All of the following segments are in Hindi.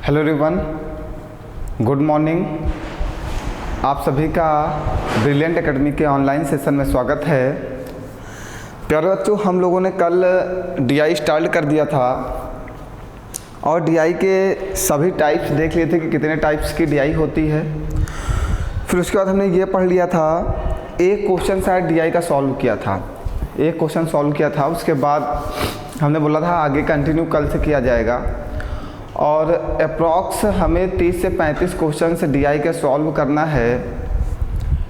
Hello everyone, good morning. आप सभी का ब्रिलियंट एकेडमी के ऑनलाइन सेशन में स्वागत है। प्यारे बच्चों, हम लोगों ने कल डीआई स्टार्ट कर दिया था और डीआई के सभी टाइप्स देख लिए थे कि कितने टाइप्स की डीआई होती है। फिर उसके बाद हमने ये पढ़ लिया था, एक क्वेश्चन शायद डीआई का सॉल्व किया था, एक क्वेश्चन सॉल्व किया था। उसके बाद हमने बोला था आगे कंटिन्यू कल से किया जाएगा और अप्रॉक्स हमें 30 से 35 क्वेश्चन से डीआई के सॉल्व करना है,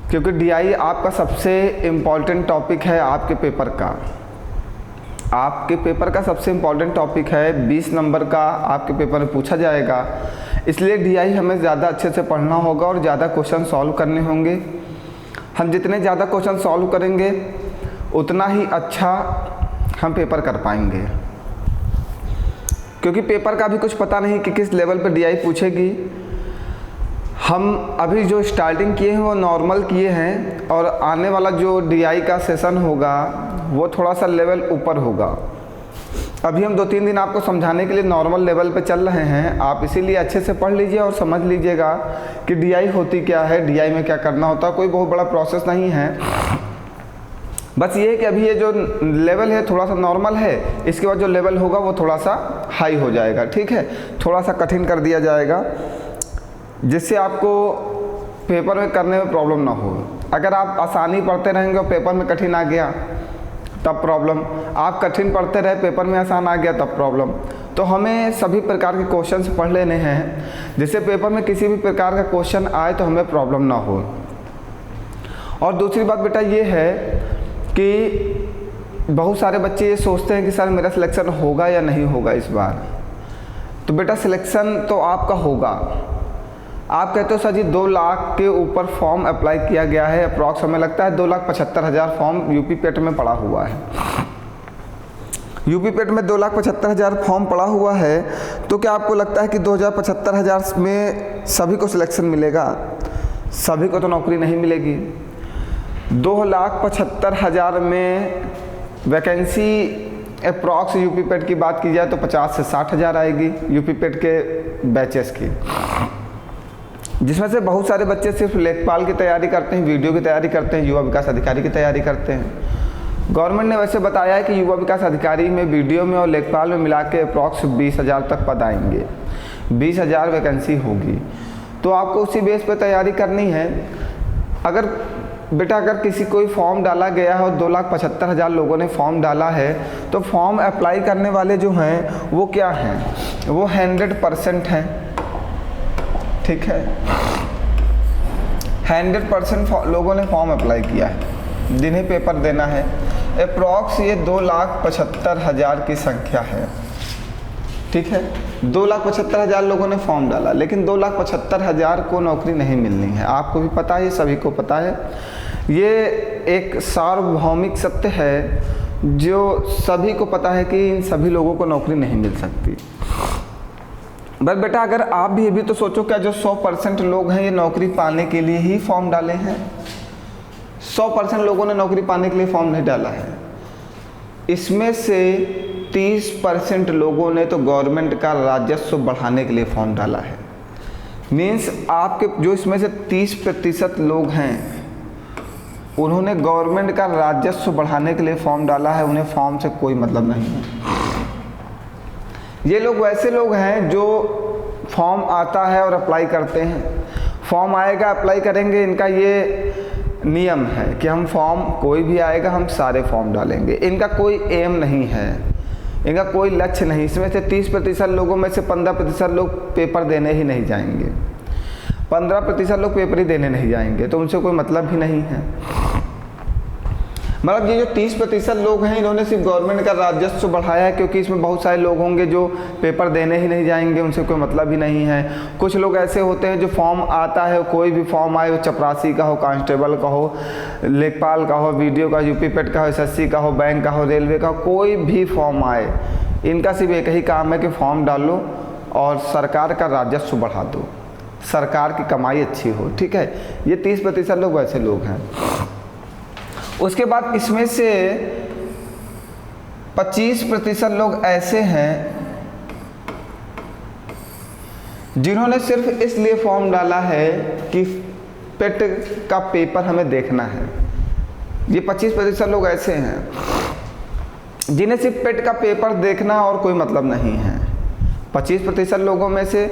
क्योंकि डीआई आपका सबसे इम्पॉर्टेंट टॉपिक है आपके पेपर का। आपके पेपर का सबसे इम्पॉर्टेंट टॉपिक है, 20 नंबर का आपके पेपर में पूछा जाएगा। इसलिए डीआई हमें ज़्यादा अच्छे से पढ़ना होगा और ज़्यादा क्वेश्चन सॉल्व करने होंगे। हम जितने ज़्यादा क्वेश्चन सॉल्व करेंगे उतना ही अच्छा हम पेपर कर पाएंगे, क्योंकि पेपर का भी कुछ पता नहीं कि किस लेवल पर डीआई पूछेगी। हम अभी जो स्टार्टिंग किए हैं वो नॉर्मल किए हैं और आने वाला जो डीआई का सेशन होगा वो थोड़ा सा लेवल ऊपर होगा। अभी हम 2-3 दिन आपको समझाने के लिए नॉर्मल लेवल पे चल रहे हैं। आप इसीलिए अच्छे से पढ़ लीजिए और समझ लीजिएगा कि डीआई होती क्या है, डीआई में क्या करना होता है। कोई बहुत बड़ा प्रोसेस नहीं है, बस ये है कि अभी ये जो लेवल है थोड़ा सा नॉर्मल है, इसके बाद जो लेवल होगा वो थोड़ा सा हाई हो जाएगा। ठीक है, थोड़ा सा कठिन कर दिया जाएगा जिससे आपको पेपर में करने में प्रॉब्लम ना हो। अगर आप आसानी पढ़ते रहेंगे और पेपर में कठिन आ गया तब प्रॉब्लम, आप कठिन पढ़ते रहे पेपर में आसान आ गया तब प्रॉब्लम। तो हमें सभी प्रकार के क्वेश्चन पढ़ लेने हैं जिससे पेपर में किसी भी प्रकार का क्वेश्चन आए तो हमें प्रॉब्लम ना हो। और दूसरी बात बेटा ये है कि बहुत सारे बच्चे ये सोचते हैं कि सर मेरा सिलेक्शन होगा या नहीं होगा इस बार। तो बेटा सिलेक्शन तो आपका होगा। आप कहते हो सर जी 2 लाख के ऊपर फॉर्म अप्लाई किया गया है, अप्रॉक्स हमें लगता है 2,75,000 फॉर्म यूपी पेट में पड़ा हुआ है। यूपी पेट में 2,75,000 फॉर्म पड़ा हुआ है, तो क्या आपको लगता है कि 2,75,000 में सभी को सिलेक्शन मिलेगा? सभी को तो नौकरी नहीं मिलेगी। 2,75,000 में वैकेंसी अप्रॉक्स यूपी पेट की बात की जाए तो 50 से 60,000 आएगी यूपी पेट के बैचेस की, जिसमें से बहुत सारे बच्चे सिर्फ लेखपाल की तैयारी करते हैं, वीडियो की तैयारी करते हैं, युवा विकास अधिकारी की तैयारी करते हैं। गवर्नमेंट ने वैसे बताया है कि युवा विकास अधिकारी में, वीडियो में और लेखपाल में मिला के अप्रॉक्स 20,000 तक पद आएंगे, 20,000 वैकेंसी होगी। तो आपको उसी बेस पर तैयारी करनी है। अगर किसी कोई फॉर्म डाला गया है और 2,75,000 लोगों ने फॉर्म डाला है, तो फॉर्म अप्लाई करने वाले जो हैं वो क्या हैं? वो 100% हैं। ठीक है, 100% लोगों ने फॉर्म अप्लाई किया है जिन्हें पेपर देना है। अप्रॉक्स ये 2,75,000 की संख्या है। ठीक है, 2,75,000 लोगों ने फॉर्म डाला, लेकिन 2,75,000 को नौकरी नहीं मिलनी है। आपको भी पता है, सभी को पता है। ये एक सार्वभौमिक सत्य है जो सभी को पता है कि इन सभी लोगों को नौकरी नहीं मिल सकती। बस बेटा, अगर आप भी ये भी तो सोचो, क्या जो 100% लोग हैं ये नौकरी पाने के लिए ही फॉर्म डाले हैं? 100% लोगों ने नौकरी पाने के लिए फॉर्म नहीं डाला है। इसमें से 30% लोगों ने तो गवर्नमेंट का राजस्व बढ़ाने के लिए फॉर्म डाला है। मीन्स आपके जो इसमें से 30% लोग हैं उन्होंने गवर्नमेंट का राजस्व बढ़ाने के लिए फॉर्म डाला है, उन्हें फॉर्म से कोई मतलब नहीं है। ये लोग वैसे लोग हैं जो फॉर्म आता है और अप्लाई करते हैं, फॉर्म आएगा अप्लाई करेंगे। इनका ये नियम है कि हम फॉर्म कोई भी आएगा हम सारे फॉर्म डालेंगे। इनका कोई एम नहीं है, इनका कोई लक्ष्य नहीं। इसमें से 30% लोगों में से 15% लोग पेपर देने ही नहीं जाएंगे, 15% लोग पेपर ही देने नहीं जाएंगे, तो उनसे कोई मतलब भी नहीं है। मतलब ये जो 30% लोग हैं इन्होंने सिर्फ गवर्नमेंट का राजस्व बढ़ाया है, क्योंकि इसमें बहुत सारे लोग होंगे जो पेपर देने ही नहीं जाएंगे, उनसे कोई मतलब ही नहीं है। कुछ लोग ऐसे होते हैं जो फॉर्म आता है, कोई भी फॉर्म आए, वो चपरासी का हो, कांस्टेबल का हो, लेखपाल का हो, वीडियो का, यूपी पेट का हो, एसएससी का हो, बैंक का हो, रेलवे का हो, कोई भी फॉर्म आए, इनका सिर्फ एक ही काम है कि फॉर्म डालो और सरकार का राजस्व बढ़ा दो, सरकार की कमाई अच्छी हो। ठीक है, ये 30% लोग वैसे लोग हैं। उसके बाद इसमें से 25% लोग ऐसे हैं जिन्होंने सिर्फ इसलिए फॉर्म डाला है कि पेट का पेपर हमें देखना है। ये 25% लोग ऐसे हैं जिन्हें सिर्फ पेट का पेपर देखना और कोई मतलब नहीं है। 25% लोगों में से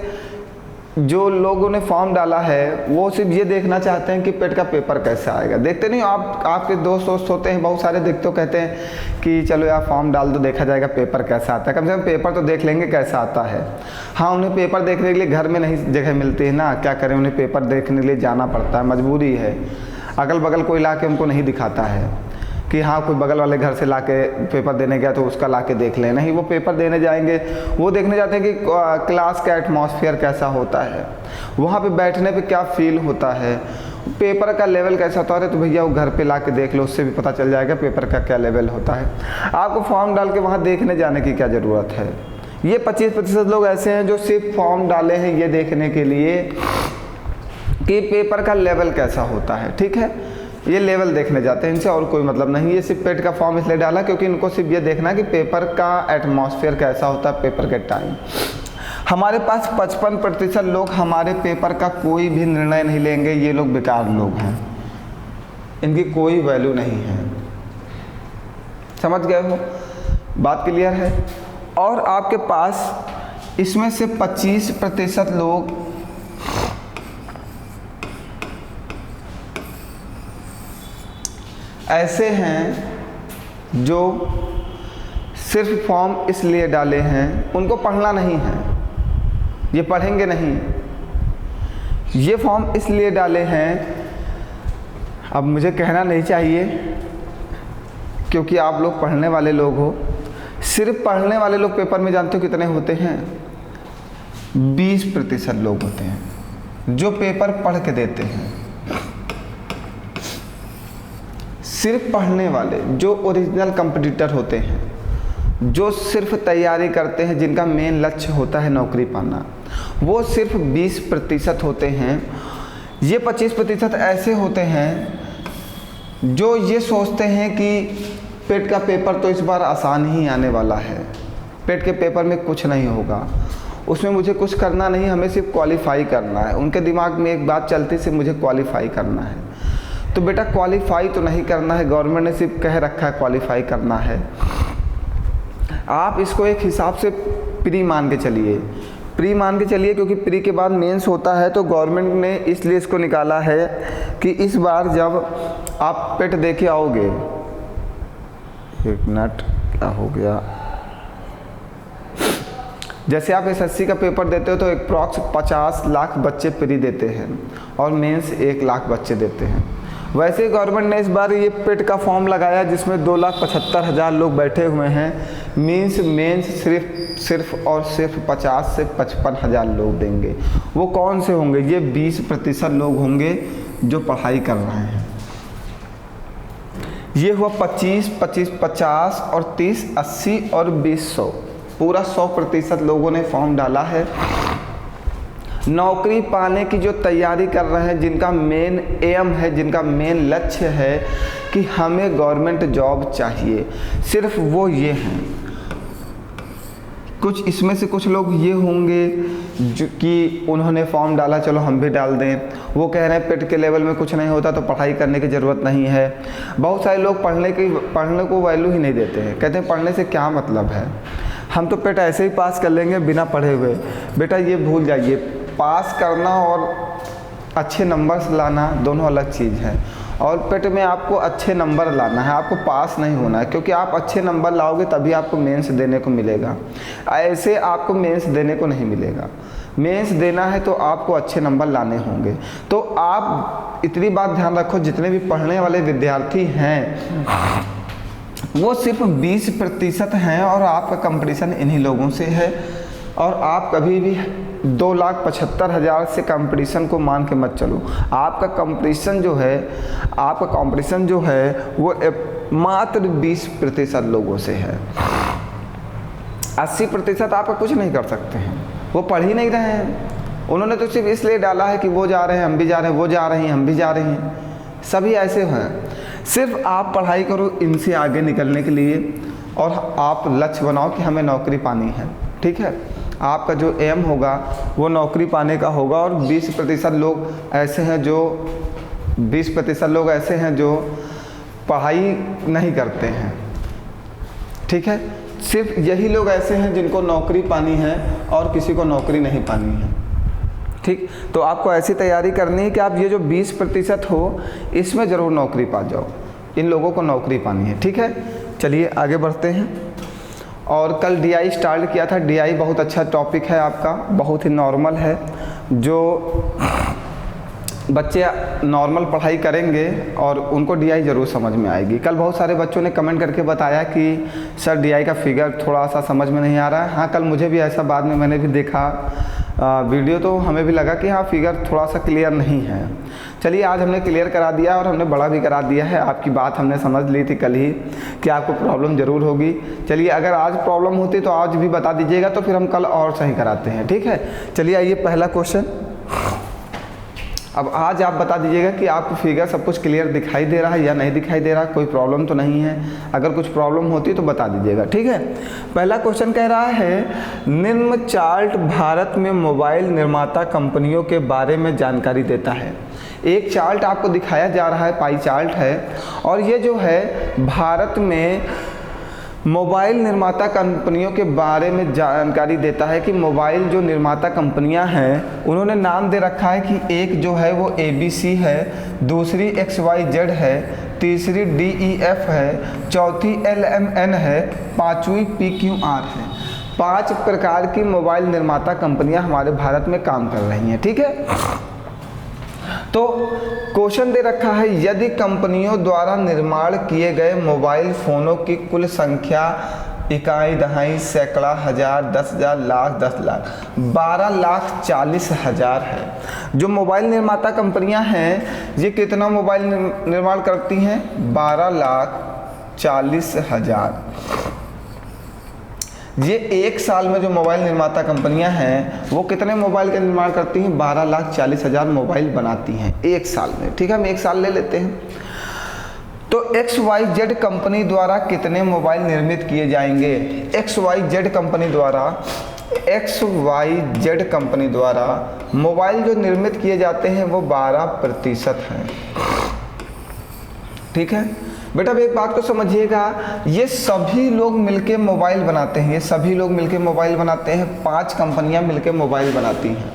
जो लोगों ने फॉर्म डाला है वो सिर्फ ये देखना चाहते हैं कि पेट का पेपर कैसे आएगा। देखते नहीं आपके दोस्त होते हैं बहुत सारे, देखते हो कहते हैं कि चलो यार फॉर्म डाल दो, देखा जाएगा पेपर कैसा आता है, कम से कम पेपर तो देख लेंगे कैसा आता है। हाँ, उन्हें पेपर देखने के लिए घर में नहीं जगह मिलती है ना, क्या करें, उन्हें पेपर देखने के लिए जाना पड़ता है, मजबूरी है। अगल बगल कोई ला के उनको नहीं दिखाता है कि हाँ कोई बगल वाले घर से लाके पेपर देने गया तो उसका लाके देख लें, नहीं, वो पेपर देने जाएंगे, वो देखने जाते हैं कि क्लास का एटमॉस्फेयर कैसा होता है, वहाँ पे बैठने पे क्या फील होता है, पेपर का लेवल कैसा होता है। तो भैया वो घर पे लाके देख लो, उससे भी पता चल जाएगा पेपर का क्या लेवल होता है। आपको फॉर्म डाल के वहाँ देखने जाने की क्या ज़रूरत है। ये 25% लोग ऐसे हैं जो सिर्फ फॉर्म डाले हैं ये देखने के लिए कि पेपर का लेवल कैसा होता है। ठीक है, ये लेवल देखने जाते हैं, इनसे और कोई मतलब नहीं। ये सिर्फ पेट का फॉर्म इसलिए डाला क्योंकि इनको सिर्फ ये देखना है कि पेपर का एटमॉस्फेयर कैसा होता है पेपर के टाइम। हमारे पास 55% लोग हमारे पेपर का कोई भी निर्णय नहीं लेंगे। ये लोग बेकार लोग हैं, इनकी कोई वैल्यू नहीं है। समझ गए हो, बात क्लियर है। और आपके पास इसमें से 25% लोग ऐसे हैं जो सिर्फ फॉर्म इसलिए डाले हैं, उनको पढ़ना नहीं है, ये पढ़ेंगे नहीं। ये फॉर्म इसलिए डाले हैं, अब मुझे कहना नहीं चाहिए क्योंकि आप लोग पढ़ने वाले लोग हो। सिर्फ पढ़ने वाले लोग पेपर में जानते हो कितने होते हैं? 20% लोग होते हैं जो पेपर पढ़ के देते हैं। सिर्फ पढ़ने वाले जो ओरिजिनल कंपटीटर होते हैं, जो सिर्फ तैयारी करते हैं, जिनका मेन लक्ष्य होता है नौकरी पाना, वो सिर्फ 20% होते हैं। ये 25% ऐसे होते हैं जो ये सोचते हैं कि पेट का पेपर तो इस बार आसान ही आने वाला है, पेट के पेपर में कुछ नहीं होगा, उसमें मुझे कुछ करना नहीं, हमें सिर्फ क्वालिफाई करना है। उनके दिमाग में एक बात चलती सिर्फ मुझे क्वालिफाई करना है। तो बेटा क्वालिफाई तो नहीं करना है, गवर्नमेंट ने सिर्फ कह रखा है क्वालिफाई करना है। आप इसको एक हिसाब से प्री मान के चलिए, प्री मान के चलिए, क्योंकि प्री के बाद मेंस होता है। तो गवर्नमेंट ने इसलिए इसको निकाला है कि इस बार जब आप पेट दे के आओगे, एक मिनट क्या हो गया, जैसे आप एसएससी का पेपर देते हो तो अप्रॉक्स 50 लाख बच्चे प्री देते हैं और मेंस 1 लाख बच्चे देते हैं। वैसे ही गवर्नमेंट ने इस बार ये पेट का फॉर्म लगाया जिसमें 2,75,000 लोग बैठे हुए हैं। मीन्स मेंस सिर्फ और सिर्फ 50 से 55,000 लोग देंगे। वो कौन से होंगे? ये 20% लोग होंगे जो पढ़ाई कर रहे हैं। ये हुआ 25, 50 और 30, 80 और 20, 100, पूरा 100% लोगों ने फॉर्म डाला है। नौकरी पाने की जो तैयारी कर रहे हैं, जिनका मेन एम है, जिनका मेन लक्ष्य है कि हमें गवर्नमेंट जॉब चाहिए, सिर्फ वो ये हैं। कुछ इसमें से कुछ लोग ये होंगे जो कि उन्होंने फॉर्म डाला, चलो हम भी डाल दें। वो कह रहे हैं पेट के लेवल में कुछ नहीं होता तो पढ़ाई करने की ज़रूरत नहीं है। बहुत सारे लोग पढ़ने को वैल्यू ही नहीं देते हैं, कहते हैं पढ़ने से क्या मतलब है, हम तो पेट ऐसे ही पास कर लेंगे बिना पढ़े हुए। बेटा ये भूल जाइए, पास करना और अच्छे नंबर्स लाना दोनों अलग चीज़ है। और पेट में आपको अच्छे नंबर लाना है, आपको पास नहीं होना है, क्योंकि आप अच्छे नंबर लाओगे तभी आपको मेंस देने को मिलेगा। ऐसे आपको मेंस देने को नहीं मिलेगा। मेंस देना है तो आपको अच्छे नंबर लाने होंगे। तो आप इतनी बात ध्यान रखो, जितने भी पढ़ने वाले विद्यार्थी हैं वो सिर्फ 20% हैं और आपका कंपटीशन इन्हीं लोगों से है। और आप कभी भी 2,75,000 से कंपटीशन को मान के मत चलो। आपका कंपटीशन जो है वो मात्र 20% लोगों से है। 80% आपका कुछ नहीं कर सकते हैं, वो पढ़ ही नहीं रहे हैं। उन्होंने तो सिर्फ इसलिए डाला है कि वो जा रहे हैं हम भी जा रहे हैं, वो जा रही हैं हम भी जा रहे हैं, सभी ऐसे हैं। सिर्फ आप पढ़ाई करो इनसे आगे निकलने के लिए और आप लक्ष्य बनाओ कि हमें नौकरी पानी है। ठीक है, आपका जो एम होगा वो नौकरी पाने का होगा, और 20% लोग ऐसे हैं जो 20% लोग ऐसे हैं जो पढ़ाई नहीं करते हैं। ठीक है, सिर्फ यही लोग ऐसे हैं जिनको नौकरी पानी है और किसी को नौकरी नहीं पानी है। ठीक, तो आपको ऐसी तैयारी करनी है कि आप ये जो 20% हो इसमें ज़रूर नौकरी पा जाओ, इन लोगों को नौकरी पानी है। ठीक है, चलिए आगे बढ़ते हैं। और कल DI स्टार्ट किया था। DI बहुत अच्छा टॉपिक है आपका, बहुत ही नॉर्मल है। जो बच्चे नॉर्मल पढ़ाई करेंगे और उनको DI ज़रूर समझ में आएगी। कल बहुत सारे बच्चों ने कमेंट करके बताया कि सर DI का फिगर थोड़ा सा समझ में नहीं आ रहा है। हाँ, कल मुझे भी ऐसा बाद में मैंने भी देखा वीडियो, तो हमें भी लगा कि हाँ फिगर थोड़ा सा क्लियर नहीं है। चलिए आज हमने क्लियर करा दिया और हमने बड़ा भी करा दिया है। आपकी बात हमने समझ ली थी कल ही कि आपको प्रॉब्लम ज़रूर होगी। चलिए अगर आज प्रॉब्लम होती तो आज भी बता दीजिएगा, तो फिर हम कल और सही कराते हैं। ठीक है, चलिए आइए पहला क्वेश्चन। अब आज आप बता दीजिएगा कि आपको फिगर सब कुछ क्लियर दिखाई दे रहा है या नहीं दिखाई दे रहा, कोई प्रॉब्लम तो नहीं है। अगर कुछ प्रॉब्लम होती तो बता दीजिएगा। ठीक है, पहला क्वेश्चन कह रहा है निम्न चार्ट भारत में मोबाइल निर्माता कंपनियों के बारे में जानकारी देता है। एक चार्ट आपको दिखाया जा रहा है, पाई चार्ट है, और ये जो है भारत में मोबाइल निर्माता कंपनियों के बारे में जानकारी देता है कि मोबाइल जो निर्माता कंपनियां हैं उन्होंने नाम दे रखा है कि एक जो है वो ABC है, दूसरी XYZ है, तीसरी DEF है, चौथी LMN है, पांचवी PQR है। 5 प्रकार की मोबाइल निर्माता कंपनियां हमारे भारत में काम कर रही हैं। ठीक है, तो क्वेश्चन दे रखा है यदि कंपनियों द्वारा निर्माण किए गए मोबाइल फ़ोनों की कुल संख्या इकाई, दहाई, सैकड़ा, हज़ार, 10,000, लाख, 10 लाख, 12,40,000 है। जो मोबाइल निर्माता कंपनियां हैं ये कितना मोबाइल निर्माण करती हैं? 12,40,000। ये एक साल में जो मोबाइल निर्माता कंपनियां हैं वो कितने मोबाइल का निर्माण करती हैं? 12,40,000 मोबाइल बनाती हैं एक साल में। ठीक है, हम एक साल ले लेते हैं। तो XYZ कंपनी द्वारा कितने मोबाइल निर्मित किए जाएंगे? XYZ कंपनी द्वारा मोबाइल जो निर्मित किए जाते हैं वो 12% हैं। ठीक है बेटा, अब एक बात को समझिएगा, ये सभी लोग मिलके मोबाइल बनाते हैं, ये सभी लोग मिलके मोबाइल बनाते हैं। 5 कंपनियां मिलके मोबाइल बनाती हैं,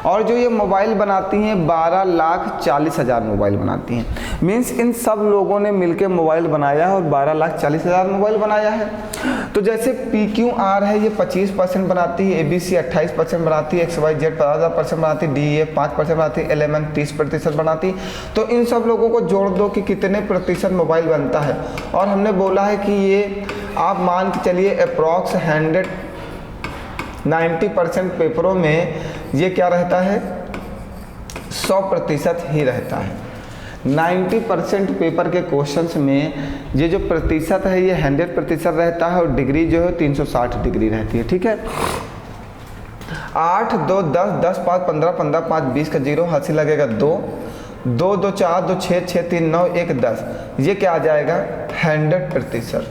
और जो ये मोबाइल बनाती हैं 12,40,000 मोबाइल बनाती हैं। मीन्स इन सब लोगों ने मिलके मोबाइल बनाया है और 12,40,000 मोबाइल बनाया है। तो जैसे PQR है ये 25% बनाती है, ABC 28% बनाती है, XYZ 50% बनाती है, DEF 5% बनाती है, LMN 30% बनाती है। तो इन सब लोगों को जोड़ दो कि कितने प्रतिशत मोबाइल बनता है, और हमने बोला है कि ये आप मान के चलिए अप्रॉक्स 90% पेपरों में ये क्या रहता है? 100% ही रहता है। 90% पेपर के क्वेश्चंस में ये जो प्रतिशत है ये 100% रहता है, और डिग्री जो है 360 डिग्री रहती है। ठीक है, 8, 2, 10, 10, 5, 15, 15, 5, 20 का 0 हाथ से लगेगा 2, 2, 2, 4, 2, 6, 6, 3, 9, 1, 10। ये क्या आ जाएगा? 100%।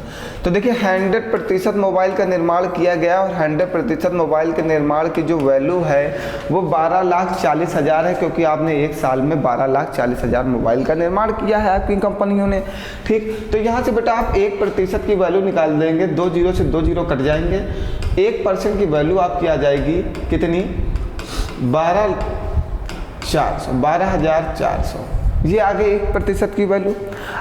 तो देखिए 100% मोबाइल का निर्माण किया गया, और 100% मोबाइल के निर्माण की जो वैल्यू है वो 12,40,000 है, क्योंकि आपने एक साल में 12,40,000 मोबाइल का निर्माण किया है आपकी कंपनियों ने। ठीक, तो यहाँ से बेटा आप 1% की वैल्यू निकाल देंगे, 2 0 से 2 0 कट जाएंगे, 1% की वैल्यू आपकी आ जाएगी कितनी? 12,400। ये आगे 1% की वैल्यू।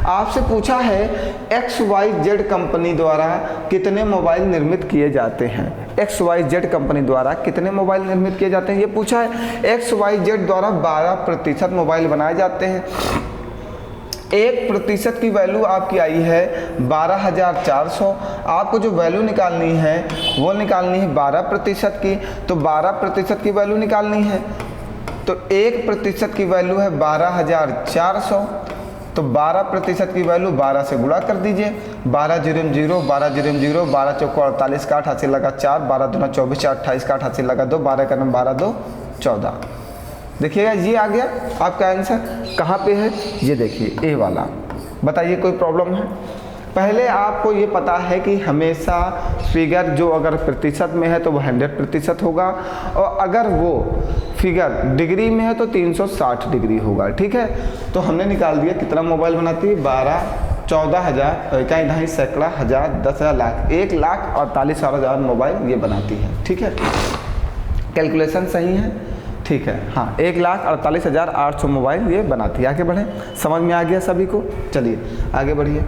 आपसे पूछा है XYZ कंपनी द्वारा कितने मोबाइल निर्मित किए जाते हैं? XYZ कंपनी द्वारा कितने मोबाइल निर्मित किए जाते हैं ये पूछा है। XYZ द्वारा 12% मोबाइल बनाए जाते हैं। 1% की वैल्यू आपकी आई है 12,400। आपको जो वैल्यू निकालनी है वो निकालनी है 12% की, तो 12% की वैल्यू निकालनी है। तो 1% की वैल्यू है 12,400, तो 12% की वैल्यू 12 से गुणा कर दीजिए। 12 0 0, 12 0 0, 12 चौको 48 का 8 हाथ से लगा 4, 12 दूना 24, 4 28 का 8 हाथ से लगा 2, 12 का 9, 12 2 14। देखिएगा ये आ गया आपका आंसर। कहाँ पे है ये देखिए, ए वाला। बताइए कोई प्रॉब्लम है? पहले आपको ये पता है कि हमेशा फिगर जो अगर प्रतिशत में है तो वो 100% होगा, और अगर वो फिगर डिग्री में है तो 360 डिग्री होगा। ठीक है, तो हमने निकाल दिया कितना मोबाइल बनाती है, 12, 14,000, इकाई ढाई, सैकड़ा, हज़ार, 10,000, लाख, 1,48,000 मोबाइल ये बनाती है। ठीक है, कैलकुलेशन सही है। ठीक है, हाँ, 1,48,800 मोबाइल ये बनाती है। आगे बढ़ें, समझ में आ गया सभी को? चलिए आगे बढ़िए।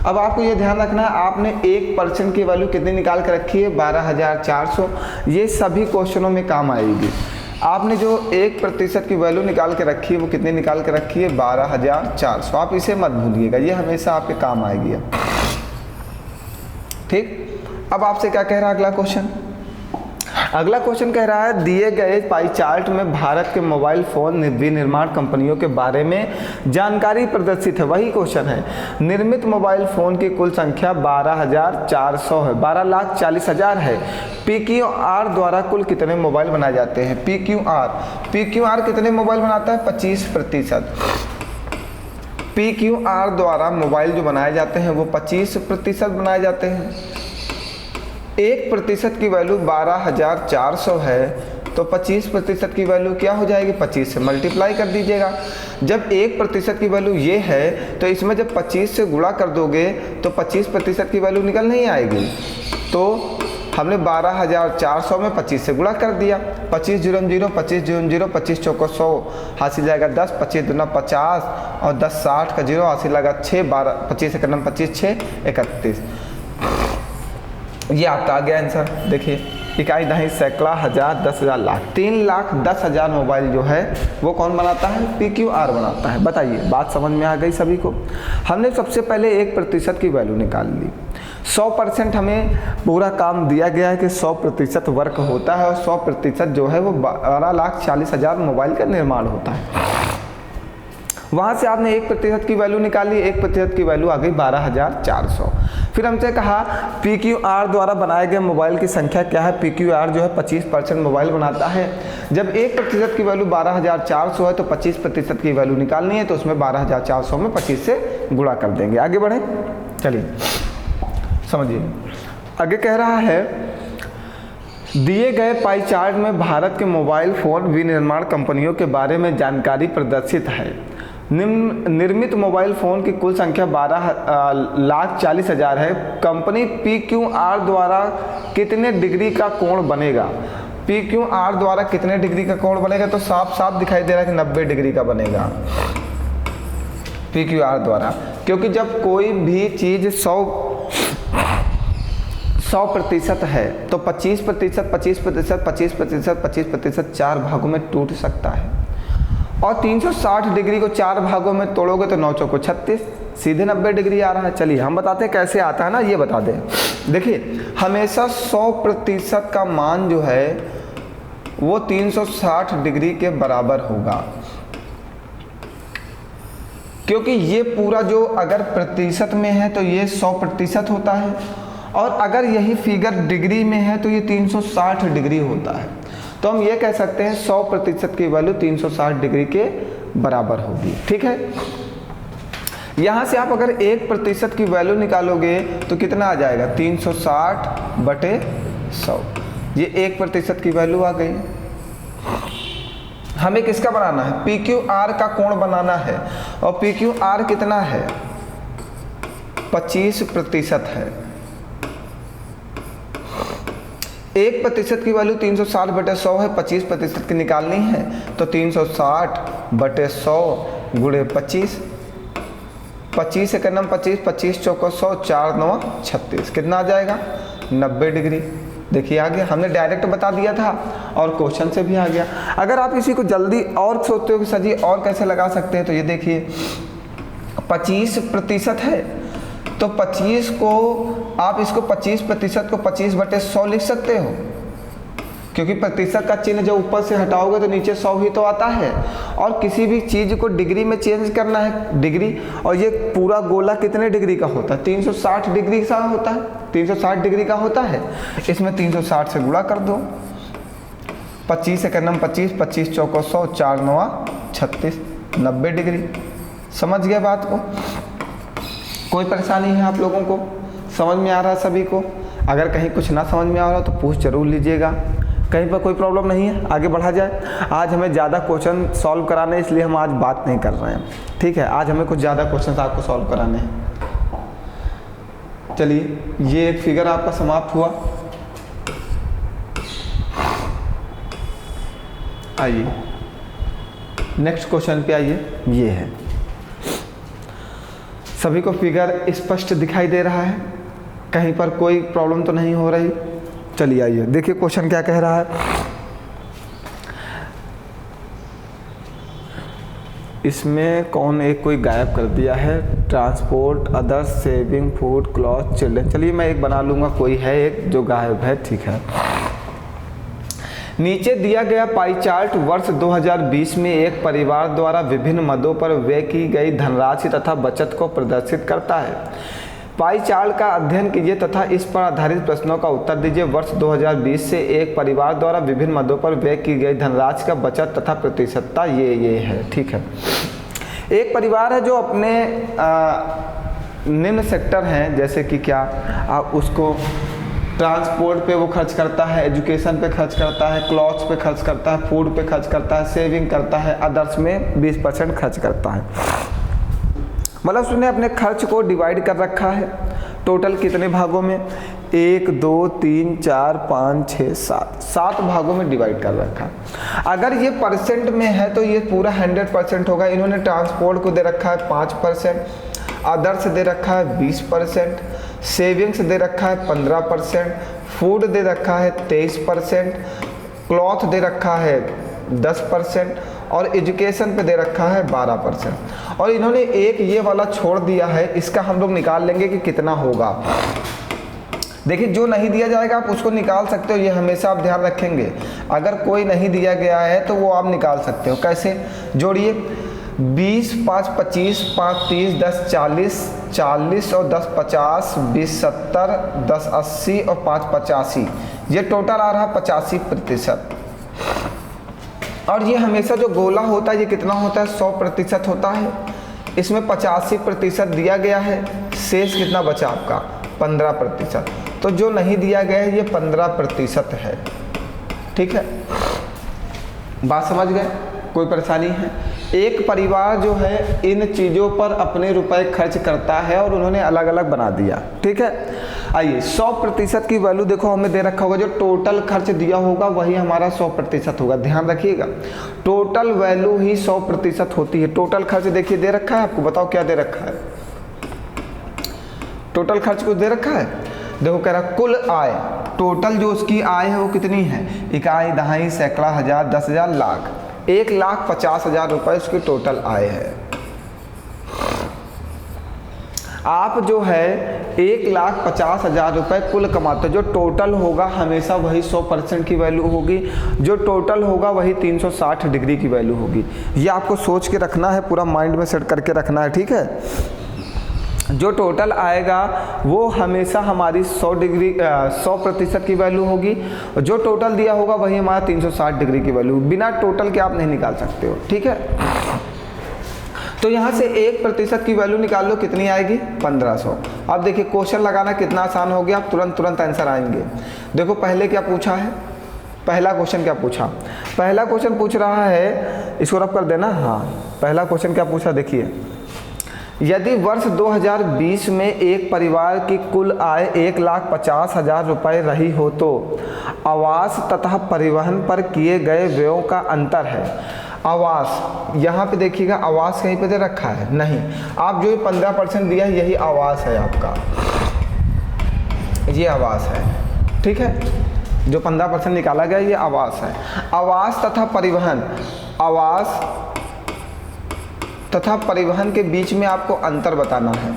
अब आपको ये ध्यान रखना है, आपने 1% की वैल्यू कितनी निकाल के रखी है, 12,400। ये सभी क्वेश्चनों में काम आएगी। आपने जो 1% की वैल्यू निकाल के रखी है वो कितनी निकाल के रखी है, 12,400। आप इसे मत भूलिएगा, ये हमेशा आपके काम आएगी। ठीक, अब आपसे क्या कह रहा है अगला क्वेश्चन? अगला क्वेश्चन कह रहा है दिए गए पाई चार्ट में भारत के मोबाइल फ़ोन विनिर्माण कंपनियों के बारे में जानकारी प्रदर्शित है। वही क्वेश्चन है, निर्मित मोबाइल फ़ोन की कुल संख्या 12,400 है, 12,40,000 है। PQR द्वारा कुल कितने मोबाइल बनाए जाते हैं? PQR कितने मोबाइल बनाता है? 25%। PQR द्वारा मोबाइल जो बनाए जाते हैं वो 25% बनाए जाते हैं। 1% की वैल्यू 12,400 है, तो 25% की वैल्यू क्या हो जाएगी, 25 से मल्टीप्लाई कर दीजिएगा। जब 1% की वैल्यू ये है तो इसमें जब 25 से गुणा कर दोगे तो 25% की वैल्यू निकल नहीं आएगी। तो हमने 12,400 में 25 से गुणा कर दिया, 25 0 0, 25 0 0, 25 चौको 100, हासिल जाएगा 10, 25 दूना 50 और 10 60 का 0, हासिल लगा 6, 12 25 एक 25 6 31। ये आपका आ गया आंसर। देखिए, इकाई दहाई, सैकड़ा, हज़ार, 10,000, लाख, 3,10,000 मोबाइल जो है वो कौन बनाता है? PQR बनाता है। बताइए, बात समझ में आ गई सभी को? हमने सबसे पहले 1% की वैल्यू निकाल ली। 100% हमें पूरा काम दिया गया है कि 100% वर्क होता है, और 100% जो है वो 12,40,000 मोबाइल का निर्माण होता है। वहाँ से आपने 1% की वैल्यू निकाली, 1% की वैल्यू आ गई 12,400। फिर हमसे कहा PQR द्वारा बनाए गए मोबाइल की संख्या क्या है? PQR जो है 25% मोबाइल बनाता है। जब 1% की वैल्यू 12,400 है तो 25% की वैल्यू निकालनी है, तो उसमें 12,400 में 25 से गुणा कर देंगे। आगे बढ़ें, चलिए समझिए। आगे कह रहा है दिए गए पाई चार्ट में भारत के मोबाइल फ़ोन विनिर्माण कंपनियों के बारे में जानकारी प्रदर्शित है। निर्मित मोबाइल फ़ोन की कुल संख्या 12,40,000 है। कंपनी PQR द्वारा कितने डिग्री का कोण बनेगा? PQR द्वारा कितने डिग्री का कोण बनेगा? तो साफ साफ दिखाई दे रहा है कि 90 डिग्री का बनेगा PQR द्वारा, क्योंकि जब कोई भी चीज़ 100% है तो 25%, 25%, 25%, 25% 4 भागों में टूट सकता है, और 360 डिग्री को 4 भागों में तोड़ोगे तो 9 चौको 36, सीधे 90 डिग्री आ रहा है। चलिए हम बताते हैं कैसे आता है ना, ये बता दें। देखिए, हमेशा 100% का मान जो है वो 360 डिग्री के बराबर होगा, क्योंकि ये पूरा जो अगर प्रतिशत में है तो ये 100% होता है, और अगर यही फिगर डिग्री में है तो ये 360 डिग्री होता है। तो हम ये कह सकते हैं 100% की वैल्यू 360 डिग्री के बराबर होगी। ठीक है, यहाँ से आप अगर 1% की वैल्यू निकालोगे तो कितना आ जाएगा? 360/100। ये 1% की वैल्यू आ गई। हमें किसका बनाना है? PQR का कोण बनाना है, और PQR कितना है? 25% है। 1% की वैल्यू 360/100 है, 25% की निकालनी है तो 360/100 गुणे 25, 25 एक 25, 25 चौको 100, 4 9 36, कितना आ जाएगा? 90 डिग्री। देखिए आ गया, हमने डायरेक्ट बता दिया था और क्वेश्चन से भी आ गया। अगर आप इसी को जल्दी और सोचते हो कि सर जी और कैसे लगा सकते हैं, तो ये देखिए 25% है तो 25 को आप इसको 25% को 25/100 लिख सकते हो, क्योंकि प्रतिशत का चिन्ह जब ऊपर से हटाओगे तो नीचे 100 ही तो आता है। और किसी भी चीज़ को डिग्री में चेंज करना है, डिग्री, और ये पूरा गोला कितने डिग्री का होता है? 360 डिग्री का होता है, 360 डिग्री का होता है। इसमें 360 से गुणा कर दो, 25 एक 25, 25 चौको 100, 4 9 36, 90 डिग्री। समझ गए बात को? कोई परेशानी है आप लोगों को? समझ में आ रहा है सभी को? अगर कहीं कुछ ना समझ में आ रहा हो तो पूछ जरूर लीजिएगा। कहीं पर कोई प्रॉब्लम नहीं है? आगे बढ़ा जाए। आज हमें ज़्यादा क्वेश्चन सॉल्व कराने, इसलिए हम आज बात नहीं कर रहे हैं, ठीक है। आज हमें कुछ ज़्यादा क्वेश्चन आपको सॉल्व कराने हैं। चलिए, ये एक फिगर आपका समाप्त हुआ। आइए नेक्स्ट क्वेश्चन पे आइए। ये है, सभी को फिगर स्पष्ट दिखाई दे रहा है? कहीं पर कोई प्रॉब्लम तो नहीं हो रही? चलिए आइए देखिए क्वेश्चन क्या कह रहा है। इसमें कौन एक कोई गायब कर दिया है? Transport, others, saving, food, cloth, children. चलिए मैं एक बना लूँगा, कोई है एक जो गायब है, ठीक है। नीचे दिया गया पाई चार्ट वर्ष 2020 में एक परिवार द्वारा विभिन्न मदों पर व्यय की गई धनराशि तथा बचत को प्रदर्शित करता है। पाई चार्ट का अध्ययन कीजिए तथा इस पर आधारित प्रश्नों का उत्तर दीजिए। वर्ष 2020 से एक परिवार द्वारा विभिन्न मदों पर व्यय की गई धनराशि का बचत तथा प्रतिशतता ये है, ठीक है। एक परिवार है जो अपने निम्न सेक्टर हैं, जैसे कि क्या, आप उसको ट्रांसपोर्ट पे वो खर्च करता है, एजुकेशन पे खर्च करता है, क्लॉथ्स पे खर्च करता है, फूड पे खर्च करता है, सेविंग करता है, अदर्स में 20% खर्च करता है। मतलब उसने अपने खर्च को डिवाइड कर रखा है। टोटल कितने भागों में? 1, 2, 3, 4, 5, 6, 7 भागों में डिवाइड कर रखा है। अगर ये परसेंट में है तो ये पूरा 100% होगा। इन्होंने ट्रांसपोर्ट को दे रखा है 5%, अदर्स दे रखा है 20%, सेविंग्स दे रखा है 15%, फूड दे रखा है 23%, क्लॉथ दे रखा है 10% और एजुकेशन पे दे रखा है 12%। और इन्होंने एक ये वाला छोड़ दिया है, इसका हम लोग निकाल लेंगे कि कितना होगा। देखिए, जो नहीं दिया जाएगा आप उसको निकाल सकते हो, ये हमेशा आप ध्यान रखेंगे। अगर कोई नहीं दिया गया है तो वो आप निकाल सकते हो। कैसे? जोड़िए, 20, 5, 25, 5, 30, 10, 40, 40 और 10, 50, 20, 70, 10, 80 और 5, 85। ये टोटल आ रहा 85%। और ये हमेशा जो गोला होता है ये कितना होता है? 100% होता है। इसमें 85% दिया गया है, शेष कितना बचा आपका? 15%। तो जो नहीं दिया गया है ये 15% है, ठीक है। बात समझ गए? कोई परेशानी है? एक परिवार जो है इन चीज़ों पर अपने रुपए खर्च करता है और उन्होंने अलग अलग बना दिया, ठीक है। आइए, 100% की वैल्यू देखो हमें दे रखा होगा, जो टोटल खर्च दिया होगा वही हमारा 100% होगा। ध्यान रखिएगा, टोटल वैल्यू ही 100% होती है। टोटल खर्च देखिए दे रखा है आपको, बताओ क्या दे रखा है? टोटल खर्च कुछ दे रखा है? देखो कह रहा कुल आय, टोटल जो उसकी आय है वो कितनी है? इकाई, दहाई, सैकड़ा, हजार, 10,000, लाख। 1,50,000 रुपये उसकी टोटल आय है। आप जो है 1,50,000 रुपये कुल कमाते हो। जो टोटल होगा हमेशा वही 100% की वैल्यू होगी। जो टोटल होगा वही 360 डिग्री की वैल्यू होगी। ये आपको सोच के रखना है, पूरा माइंड में सेट करके रखना है, ठीक है। जो टोटल आएगा वो हमेशा हमारी 100% की वैल्यू होगी। जो टोटल दिया होगा वही हमारा 360 डिग्री की वैल्यू। बिना टोटल के आप नहीं निकाल सकते हो, ठीक है। तो यहाँ से 1% की वैल्यू निकाल लो, कितनी आएगी? 1500। अब देखिए क्वेश्चन लगाना कितना आसान हो गया, आप तुरंत आंसर आएंगे। देखो पहले क्या पूछा है, पहला क्वेश्चन क्या पूछा? पहला क्वेश्चन पूछ रहा है, इसको रब कर देना। हाँ, पहला क्वेश्चन क्या पूछा देखिए, यदि वर्ष 2020 में एक परिवार की कुल आय 1,50,000 रुपये रही हो तो आवास तथा परिवहन पर किए गए व्ययों का अंतर है। आवास, यहाँ पे देखिएगा आवास कहीं पे दे रखा है? नहीं। आप जो 15% दिया है यही आवास है आपका, ये आवास है, ठीक है। जो 15% निकाला गया ये आवास है। आवास तथा परिवहन, आवास तथा परिवहन के बीच में आपको अंतर बताना है।